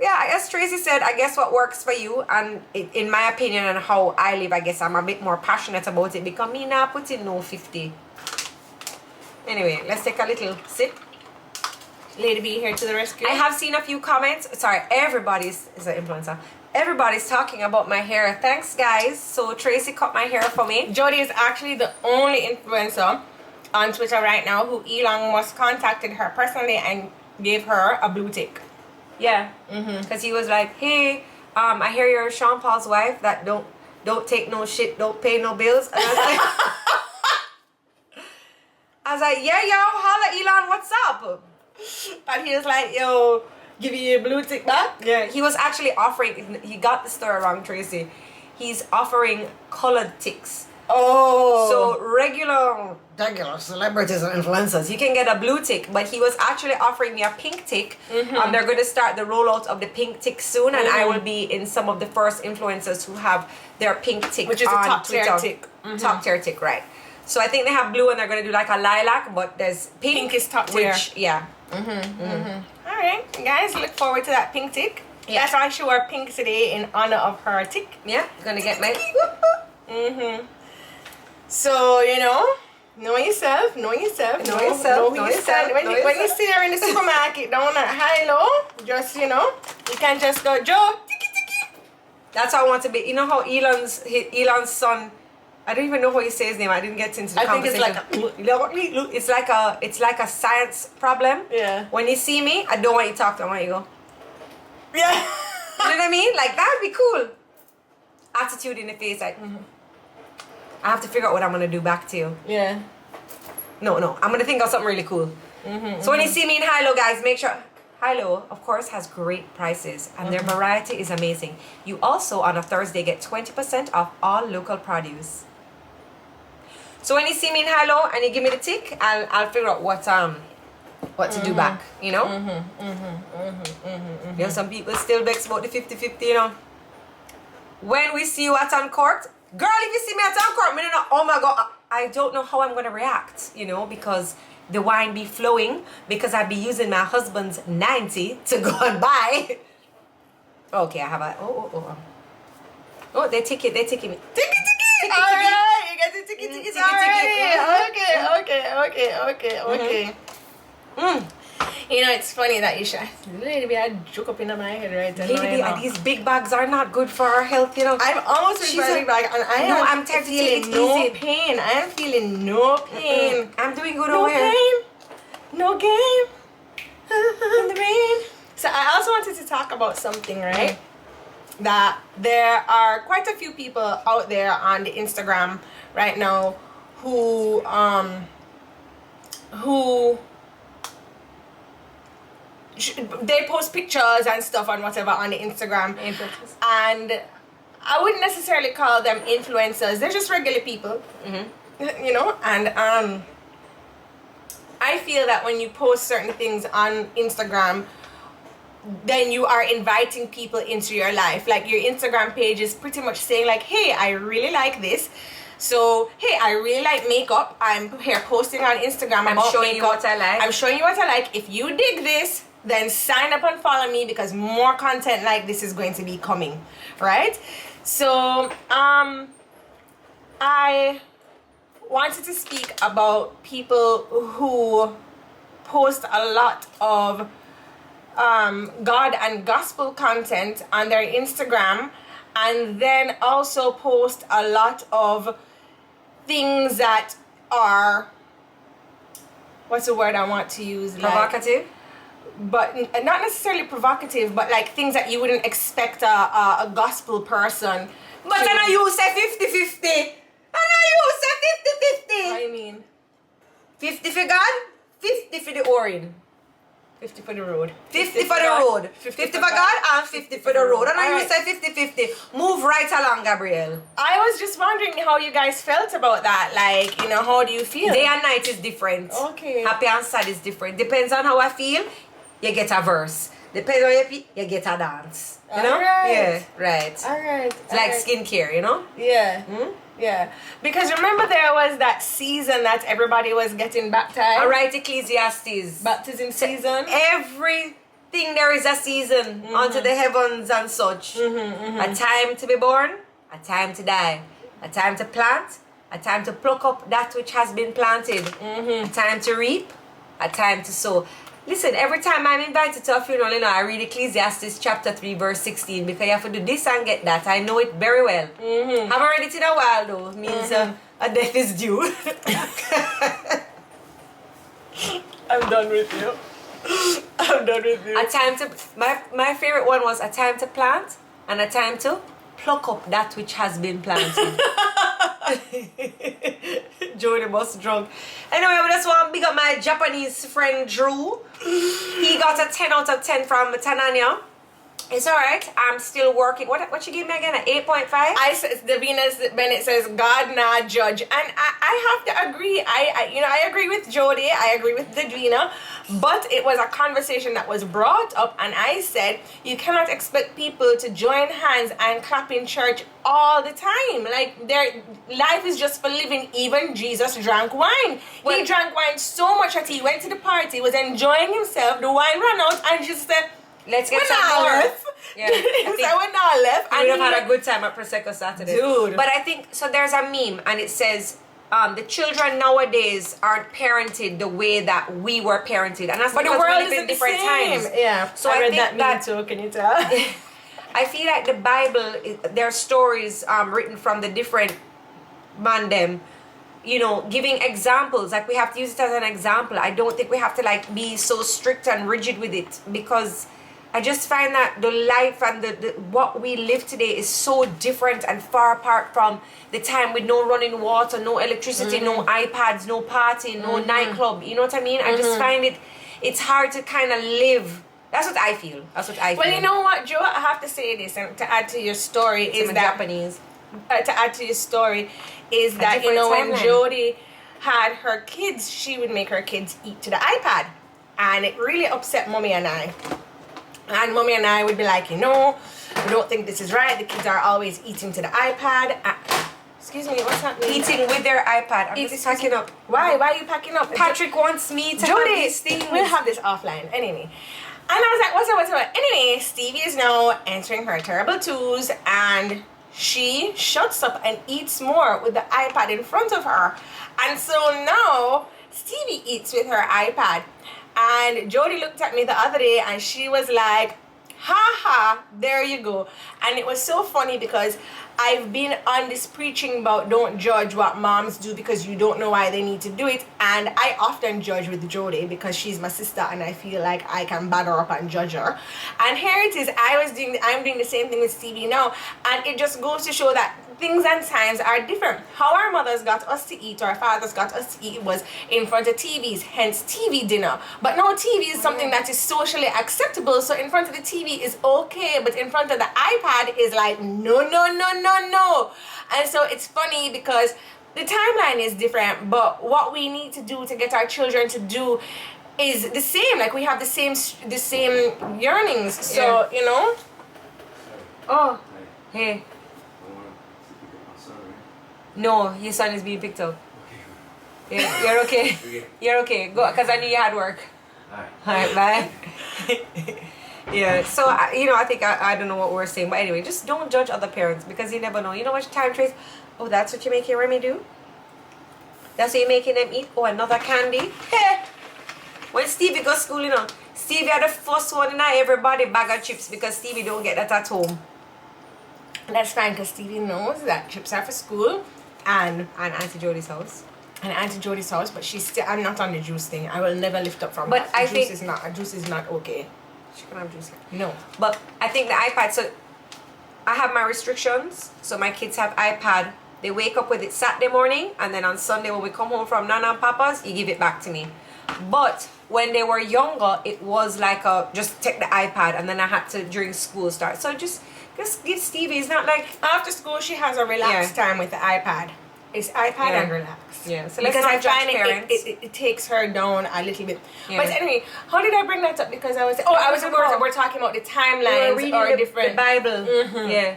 Speaker 1: Yeah, as Tracy said, I guess what works for you, and in my opinion and how I live, I guess I'm a bit more passionate about it, because me now put in no 50. Anyway, let's take a little sip.
Speaker 2: Lady B here to the rescue.
Speaker 1: I have seen a few comments. Sorry, everybody's is an influencer. Everybody's talking about my hair. Thanks, guys. So Tracy cut my hair for me.
Speaker 2: Jodi is actually the only influencer on Twitter right now who Elon Musk contacted her personally and gave her a blue tick.
Speaker 1: Yeah. Because he was like, hey, I hear you're Sean Paul's wife that don't take no shit, don't pay no bills. And I was like, yeah, yo, holla, Elon, what's up?
Speaker 2: And he was like, yo, give you a blue tick back?
Speaker 1: Yeah, he was actually offering, he got the story wrong, Tracy. He's offering colored ticks.
Speaker 2: Oh.
Speaker 1: So regular celebrities and influencers, you can get a blue tick, but he was actually offering me a pink tick. And they're going to start the rollout of the pink tick soon, and I will be in some of the first influencers who have their pink tick,
Speaker 2: which is
Speaker 1: on
Speaker 2: a top
Speaker 1: Twitter.
Speaker 2: tier tick.
Speaker 1: Top tier tick, right. So I think they have blue and they're going to do like a lilac, but there's pink.
Speaker 2: Pink is top tier.
Speaker 1: Which, yeah.
Speaker 2: Alright, guys, look forward to that pink tick.
Speaker 1: Yeah.
Speaker 2: That's why she wore pink today in honor of her tick.
Speaker 1: Yeah, gonna get my...
Speaker 2: So, you know yourself. Know
Speaker 1: who you
Speaker 2: stand.
Speaker 1: stand.
Speaker 2: When you see her in the supermarket, don't hello, just, you can just go, Joe, tiki.
Speaker 1: That's how I want to be. You know how Elon's son, I don't even know how you say his name. I didn't get into the conversation. It's like a science problem.
Speaker 2: Yeah.
Speaker 1: When you see me, I don't want you to talk to me. I want you to go.
Speaker 2: Yeah.
Speaker 1: You know what I mean? Like, that would be cool. Attitude in the face, like, I have to figure out what I'm going to do back to you.
Speaker 2: Yeah.
Speaker 1: No, I'm going to think of something really cool. So when you see me in Hilo, guys, make sure... Hilo, of course, has great prices, and their variety is amazing. You also, on a Thursday, get 20% off all local produce. So when you see me in Hilo and you give me the tick, I'll figure out what to do back, you know? You know, some people still vex about the 50-50, you know? When we see you at on court, girl, if you see me at on court, me know, oh my God, I don't know how I'm going to react, you know, because the wine be flowing, because I'd be using my husband's 90 to go and buy. Okay, I have a, oh, they ticket me. Ticket.
Speaker 2: Alright, you got the ticket. Okay. You know, it's funny that you should lady a joke up in my head right now.
Speaker 1: These big bags are not good for our health, you know.
Speaker 2: I'm almost with my big bag, and I'm feeling no pain. I am feeling no pain.
Speaker 1: I'm doing good
Speaker 2: no
Speaker 1: over here.
Speaker 2: Pain, no game in the rain. So I also wanted to talk about something, right? That there are quite a few people out there on the Instagram right now who they post pictures and stuff and whatever on the Instagram, and I wouldn't necessarily call them influencers. They're just regular people, you know. And I feel that when you post certain things on Instagram, then you are inviting people into your life. Like your Instagram page is pretty much saying like, hey, I really like this. So, hey, I really like makeup. I'm here posting on Instagram about
Speaker 1: showing
Speaker 2: makeup.
Speaker 1: you what I like.
Speaker 2: I'm showing you what I like. If you dig this, then sign up and follow me because more content like this is going to be coming, right? So, I wanted to speak about people who post a lot of God and gospel content on their Instagram, and then also post a lot of things that are, what's the word I want to use?
Speaker 1: Provocative?
Speaker 2: But not necessarily provocative, but like things that you wouldn't expect a gospel person.
Speaker 1: But I know you say 50-50. I know you say 50-50.
Speaker 2: What do you mean?
Speaker 1: 50 for God, 50 for the Orin.
Speaker 2: 50 for the road.
Speaker 1: 50 for the road. 50 for God and 50 for the road. And I you say 50-50. Move right along, Gabrielle.
Speaker 2: I was just wondering how you guys felt about that. Like, you know, how do you feel?
Speaker 1: Day and night is different.
Speaker 2: Okay.
Speaker 1: Happy and sad is different. Depends on how I feel, you get a verse. Depends on how you feel, you get a dance. You know?
Speaker 2: Alright.
Speaker 1: Yeah, right.
Speaker 2: Alright.
Speaker 1: It's like skincare, you know?
Speaker 2: Yeah. Yeah. Because remember there was that season that everybody was getting baptized?
Speaker 1: Alright, Ecclesiastes.
Speaker 2: Baptism season.
Speaker 1: Everything there is a season unto the heavens and such. A time to be born, a time to die, a time to plant, a time to pluck up that which has been planted, a time to reap, a time to sow. Listen, every time I'm invited to a funeral, you know, I read Ecclesiastes chapter 3 verse 16 because you have to do this and get that. I know it very well. Haven't read it in a while though. Means a death is due.
Speaker 2: I'm done with you. I'm done with you.
Speaker 1: A time to, my favorite one was a time to plant and a time to pluck up that which has been planted. Jodi must drunk. Anyway, I just want to big up my Japanese friend Drew. He got a 10 out of 10 from Tananya. It's alright. I'm still working. What you give me again? An 8.5?
Speaker 2: I said the Venus Bennett says God not judge, and I have to agree. I agree with Jodi. I agree with Davina, but it was a conversation that was brought up, and I said you cannot expect people to join hands and clap in church all the time. Like their life is just for living. Even Jesus drank wine. He drank wine so much that he went to the party, was enjoying himself. The wine ran out, and just said,
Speaker 1: let's get
Speaker 2: we're
Speaker 1: some
Speaker 2: not
Speaker 1: more.
Speaker 2: left.
Speaker 1: Yeah,
Speaker 2: we're not left.
Speaker 1: We would have had a good time at Prosecco Saturday.
Speaker 2: Dude.
Speaker 1: But I think, so there's a meme and it says, the children nowadays aren't parented the way that we were parented. And that's
Speaker 2: But the
Speaker 1: because
Speaker 2: world
Speaker 1: we live in
Speaker 2: isn't the
Speaker 1: different
Speaker 2: same.
Speaker 1: times.
Speaker 2: Yeah.
Speaker 1: So
Speaker 2: I read
Speaker 1: think
Speaker 2: that meme too, can you tell?
Speaker 1: I feel like the Bible, there are stories written from the different man them, you know, giving examples. Like we have to use it as an example. I don't think we have to like be so strict and rigid with it, because I just find that the life and the what we live today is so different and far apart from the time with no running water, no electricity, no iPads, no party, no nightclub. You know what I mean? I just find it's hard to kind of live. That's what I feel.
Speaker 2: Well, you know what, Joe? I have to say this, and to add to your story is that
Speaker 1: Japanese.
Speaker 2: To add to your story is that, you know, when Jodi had her kids, she would make her kids eat to the iPad, and it really upset Mommy and I. And Mommy and I would be like, you know, we don't think this is right. The kids are always eating to the iPad. Excuse me, what's happening?
Speaker 1: Eating with their iPad. I'm just packing up.
Speaker 2: Why? Why are you packing up?
Speaker 1: Patrick wants me to
Speaker 2: Jodi,
Speaker 1: have these things.
Speaker 2: we'll have this offline. Anyway. And I was like, what's up? Anyway, Stevie is now entering her terrible twos, and she shuts up and eats more with the iPad in front of her. And so now Stevie eats with her iPad. And Jodi looked at me the other day and she was like, ha ha, there you go. And it was so funny because I've been on this preaching about don't judge what moms do because you don't know why they need to do it. And I often judge with Jodi because she's my sister and I feel like I can batter up and judge her. And here it is, I'm doing the same thing with Stevie now. And it just goes to show that things and times are different. How our mothers got us to eat, or our fathers got us to eat, was in front of TVs, hence TV dinner. But now TV is something that is socially acceptable, so in front of the TV is okay, but in front of the iPad is like, no, no, no, no, no. And so it's funny because the timeline is different, but what we need to do to get our children to do is the same. Like, we have the same yearnings. So, you know.
Speaker 1: Oh, hey. No, your son is being picked up. Yeah, you're okay. You're okay. Go, because I knew you had work. Alright, bye. Yeah, so, I think, I don't know what we're saying. But anyway, just don't judge other parents because you never know. You know what time trace? Oh, that's what you're making Remy do? That's what you're making them eat? Oh, another candy? Hey! When Stevie goes to school, Stevie had the first one in everybody bag of chips because Stevie don't get that at home.
Speaker 2: That's fine because Stevie knows that chips are for school and
Speaker 1: Auntie Jodi's house.
Speaker 2: And Auntie Jodi's house, but she's still. I'm not on the juice thing. I will never lift up from.
Speaker 1: But
Speaker 2: that.
Speaker 1: I
Speaker 2: Juice
Speaker 1: think
Speaker 2: juice is not okay.
Speaker 1: She can have juice.
Speaker 2: No.
Speaker 1: But I think the iPad. So I have my restrictions. So my kids have iPad. They wake up with it Saturday morning, and then on Sunday when we come home from Nana and Papa's, you give it back to me. But when they were younger, it was like just take the iPad, and then I had to during school start. So just give Stevie. It's not like
Speaker 2: after school she has a relaxed time with the iPad. It's iPad and relax.
Speaker 1: Yeah. So
Speaker 2: because I find it takes her down a little bit. Yeah. But anyway, how did I bring that up? Because we're talking about the timelines or different
Speaker 1: the Bible. Mm-hmm. Yeah.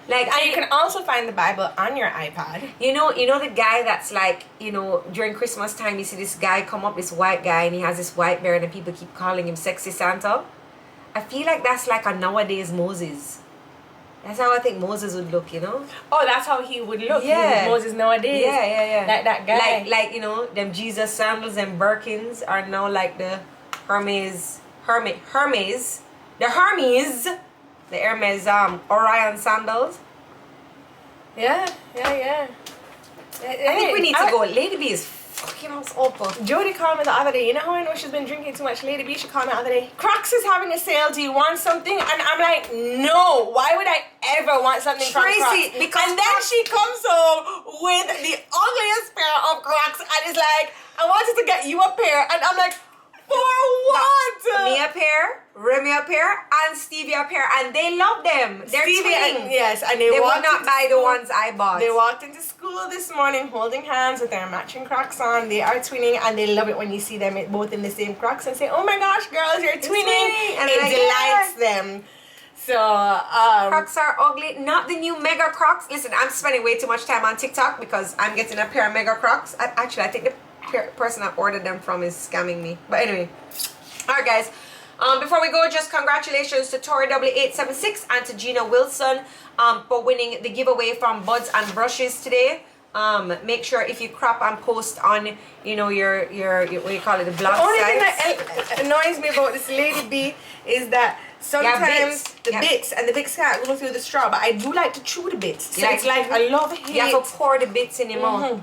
Speaker 2: Like, and you can also find the Bible on your iPad.
Speaker 1: You know the guy that's like, during Christmas time, you see this guy come up, this white guy, and he has this white beard, and people keep calling him Sexy Santa. I feel like that's like a nowadays Moses. That's how I think Moses would look,
Speaker 2: Oh, that's how he would look.
Speaker 1: Yeah.
Speaker 2: Moses nowadays.
Speaker 1: Yeah.
Speaker 2: Like that guy.
Speaker 1: Like them Jesus sandals and Birkins are now like the Hermes, the Hermes Orion sandals.
Speaker 2: Yeah.
Speaker 1: I think we need to go. Lady B is fucking us up.
Speaker 2: Jodi called me the other day. You know how I know she's been drinking too much? Lady B, she called me the other day. Crocs is having a sale. Do you want something? And I'm like, no. Why would I ever want something from Crocs?
Speaker 1: Because
Speaker 2: and then she comes home with the ugliest pair of Crocs and is like, I wanted to get you a pair. And I'm like, for what?
Speaker 1: Me a pair, Remy a pair, and Stevie a pair, and they love them. They're twinning.
Speaker 2: And
Speaker 1: they would not buy the ones I bought.
Speaker 2: They walked into school this morning holding hands with their matching Crocs on. They are twinning, and they love it when you see them both in the same Crocs and say, "Oh my gosh, girls, you're twinning!" And it delights them. So
Speaker 1: Crocs are ugly. Not the new Mega Crocs. Listen, I'm spending way too much time on TikTok because I'm getting a pair of Mega Crocs. I think the person I ordered them from is scamming me. But anyway, all right, guys. Before we go, just congratulations to Tori W876 and to Gina Wilson for winning the giveaway from Buds and Brushes today. Make sure if you crop and post on, your what do you call it, the blog
Speaker 2: The only
Speaker 1: sites.
Speaker 2: thing that annoys me about this Lady B is that sometimes the bits and the bits can't go through the straw, but I do like to chew the bits. So it's like a love-hate.
Speaker 1: You have to pour the bits in your mouth.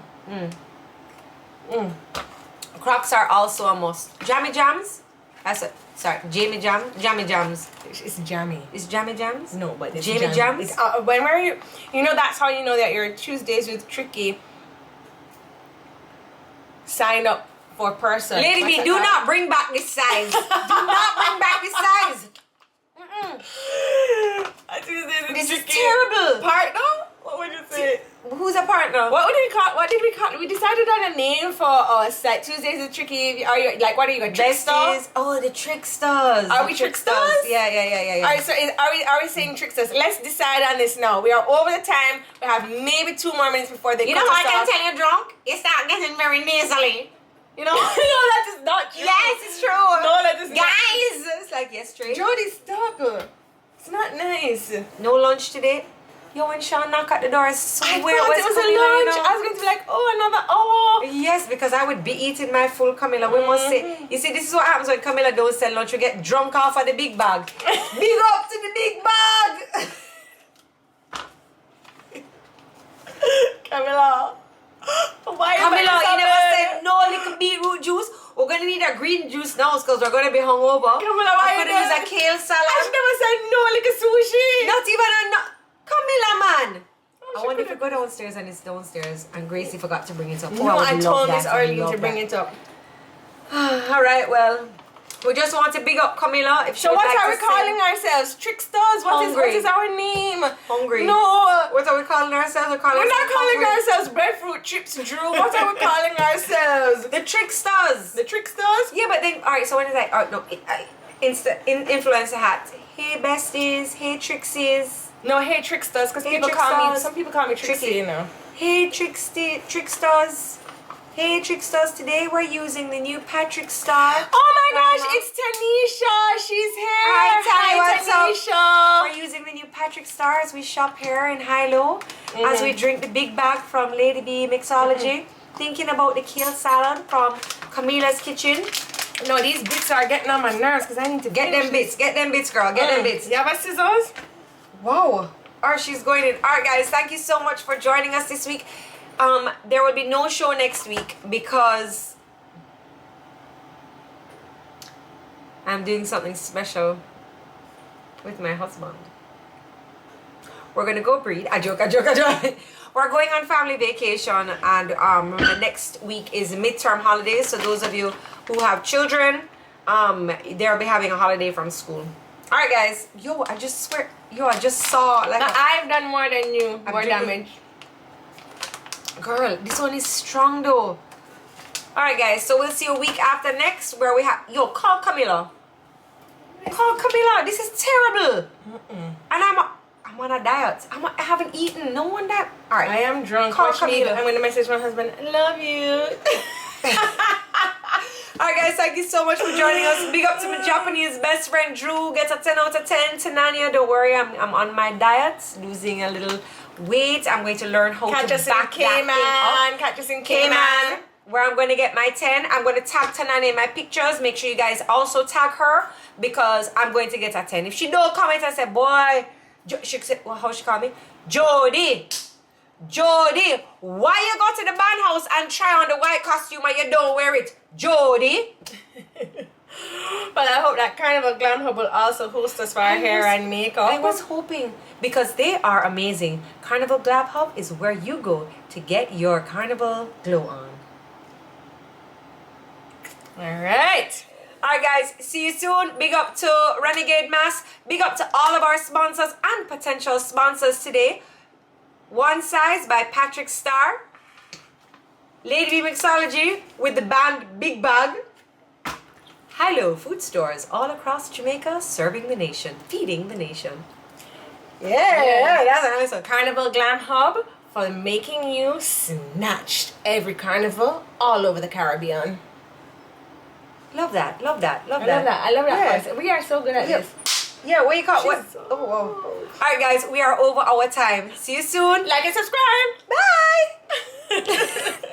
Speaker 1: Crocs are also a must. Jammy Jams? That's it. Sorry, Jammy Jams.
Speaker 2: It's jammy.
Speaker 1: It's Jammy Jams?
Speaker 2: No, but it's
Speaker 1: Jammy Jams?
Speaker 2: When were you? That's how you know that your Tuesdays with Tricky signed up for person.
Speaker 1: Lady B, do not bring back this size. Do not bring back this size. This is terrible.
Speaker 2: Partner? What would you say?
Speaker 1: Who's a partner?
Speaker 2: What did we call? We decided on a name for us. Like Tuesdays is Tricky. Are you like? What are you? A trickster?
Speaker 1: Oh, the tricksters.
Speaker 2: Are we tricksters?
Speaker 1: Yeah.
Speaker 2: Alright, so are we saying tricksters? Let's decide on this now. We are over the time. We have maybe 2 more minutes before they.
Speaker 1: You know what I can tell you, drunk? You start getting very nasally.
Speaker 2: No, that is not true.
Speaker 1: Yes, it's true.
Speaker 2: No, that is
Speaker 1: not. Guys, it's like yes, straight.
Speaker 2: Jodi, stop. It's not nice.
Speaker 1: No lunch today. Yo, when Sean knocked at the door, I swear
Speaker 2: it was a lunch. I was going to be like, another hour.
Speaker 1: Yes, because I would be eating my full Kamila. We must say, you see, this is what happens when Kamila don't sell lunch. We get drunk off of the big bag. Big up to the big bag.
Speaker 2: Kamila. Why
Speaker 1: Kamila, you never said no little beetroot juice. We're going to need a green juice now because we're going to be hungover.
Speaker 2: Kamila, why
Speaker 1: we're going to use a kale salad.
Speaker 2: I should never said no like a sushi.
Speaker 1: Not even a... Kamila, man. I wonder if we go downstairs and it's downstairs and Gracie forgot to bring it up.
Speaker 2: No, I told Miss Arlene to bring it up.
Speaker 1: All right, well, we just want to big up Kamila. If
Speaker 2: So what are we calling ourselves? Tricksters? What is our name?
Speaker 1: Hungry.
Speaker 2: No.
Speaker 1: What are we calling ourselves?
Speaker 2: We're not calling ourselves breadfruit chips, Drew. What are we calling ourselves?
Speaker 1: The Tricksters.
Speaker 2: The Tricksters?
Speaker 1: Yeah, but then, all right, so when it's like, oh, no, influencer hat. Hey, besties. Hey, Trixies.
Speaker 2: No, hey Tricksters, because some people call me Trixie, you know.
Speaker 1: Hey, Tricksters. Hey, Tricksters. Today we're using the new Patrick Star.
Speaker 2: Oh my gosh, it's Tanisha. She's here.
Speaker 1: Hi,
Speaker 2: Tanisha.
Speaker 1: We're using the new Patrick Star as we shop here in Hilo. As we drink the big bag from Lady B Mixology. Thinking about the kale salad from Kamila's kitchen.
Speaker 2: No, these bits are getting on my nerves because I need to
Speaker 1: get them bits. Get them bits, girl. Get them bits.
Speaker 2: You have a scissors?
Speaker 1: Wow. Or she's going in. Alright guys, thank you so much for joining us this week. There will be no show next week because I'm doing something special with my husband. We're gonna go breed. I joke. We're going on family vacation, and the next week is midterm holidays. So those of you who have children, they'll be having a holiday from school. Alright guys, I just saw like
Speaker 2: I've done more than you, more damage.
Speaker 1: Girl, this one is strong though. Alright guys, so we'll see a week after next where we have call Kamila. Call Kamila, this is terrible. And I'm on a diet. I haven't eaten. No one that. Alright.
Speaker 2: I am drunk.
Speaker 1: Call Kamila.
Speaker 2: I'm gonna message my husband. I love you.
Speaker 1: Alright guys, thank you so much for joining us. Big up to my Japanese best friend Drew. Gets a 10 out of 10. Tanania, don't worry, I'm on my diet, losing a little weight. I'm going to learn how to back that thing up.
Speaker 2: Catch us in Cayman.
Speaker 1: Where I'm going to get my 10. I'm going to tag Tanania in my pictures. Make sure you guys also tag her because I'm going to get a 10. If she don't comment and say, boy, she said, well, how she call me? Jodi, why you go to the band house and try on the white costume and you don't wear it? Jodi.
Speaker 2: But I hope that Carnival Glam Hub will also host us for our hair and makeup.
Speaker 1: I was hoping, because they are amazing. Carnival Glam Hub is where you go to get your carnival glow on.
Speaker 2: Alright.
Speaker 1: Alright guys, see you soon. Big up to Renegade Mass. Big up to all of our sponsors and potential sponsors today. One Size by Patrick Star. Lady B Mixology with the band Big Bag. Hilo food stores all across Jamaica, serving the nation, feeding the nation.
Speaker 2: Yeah, that's a nice one. Carnival Glam Hub for making you snatched every carnival all over the Caribbean.
Speaker 1: Love that.
Speaker 2: I love that. Yeah. We are so good at this.
Speaker 1: Yeah, what you call what? Oh, whoa. Alright guys, we are over our time. See you soon.
Speaker 2: Like and subscribe.
Speaker 1: Bye.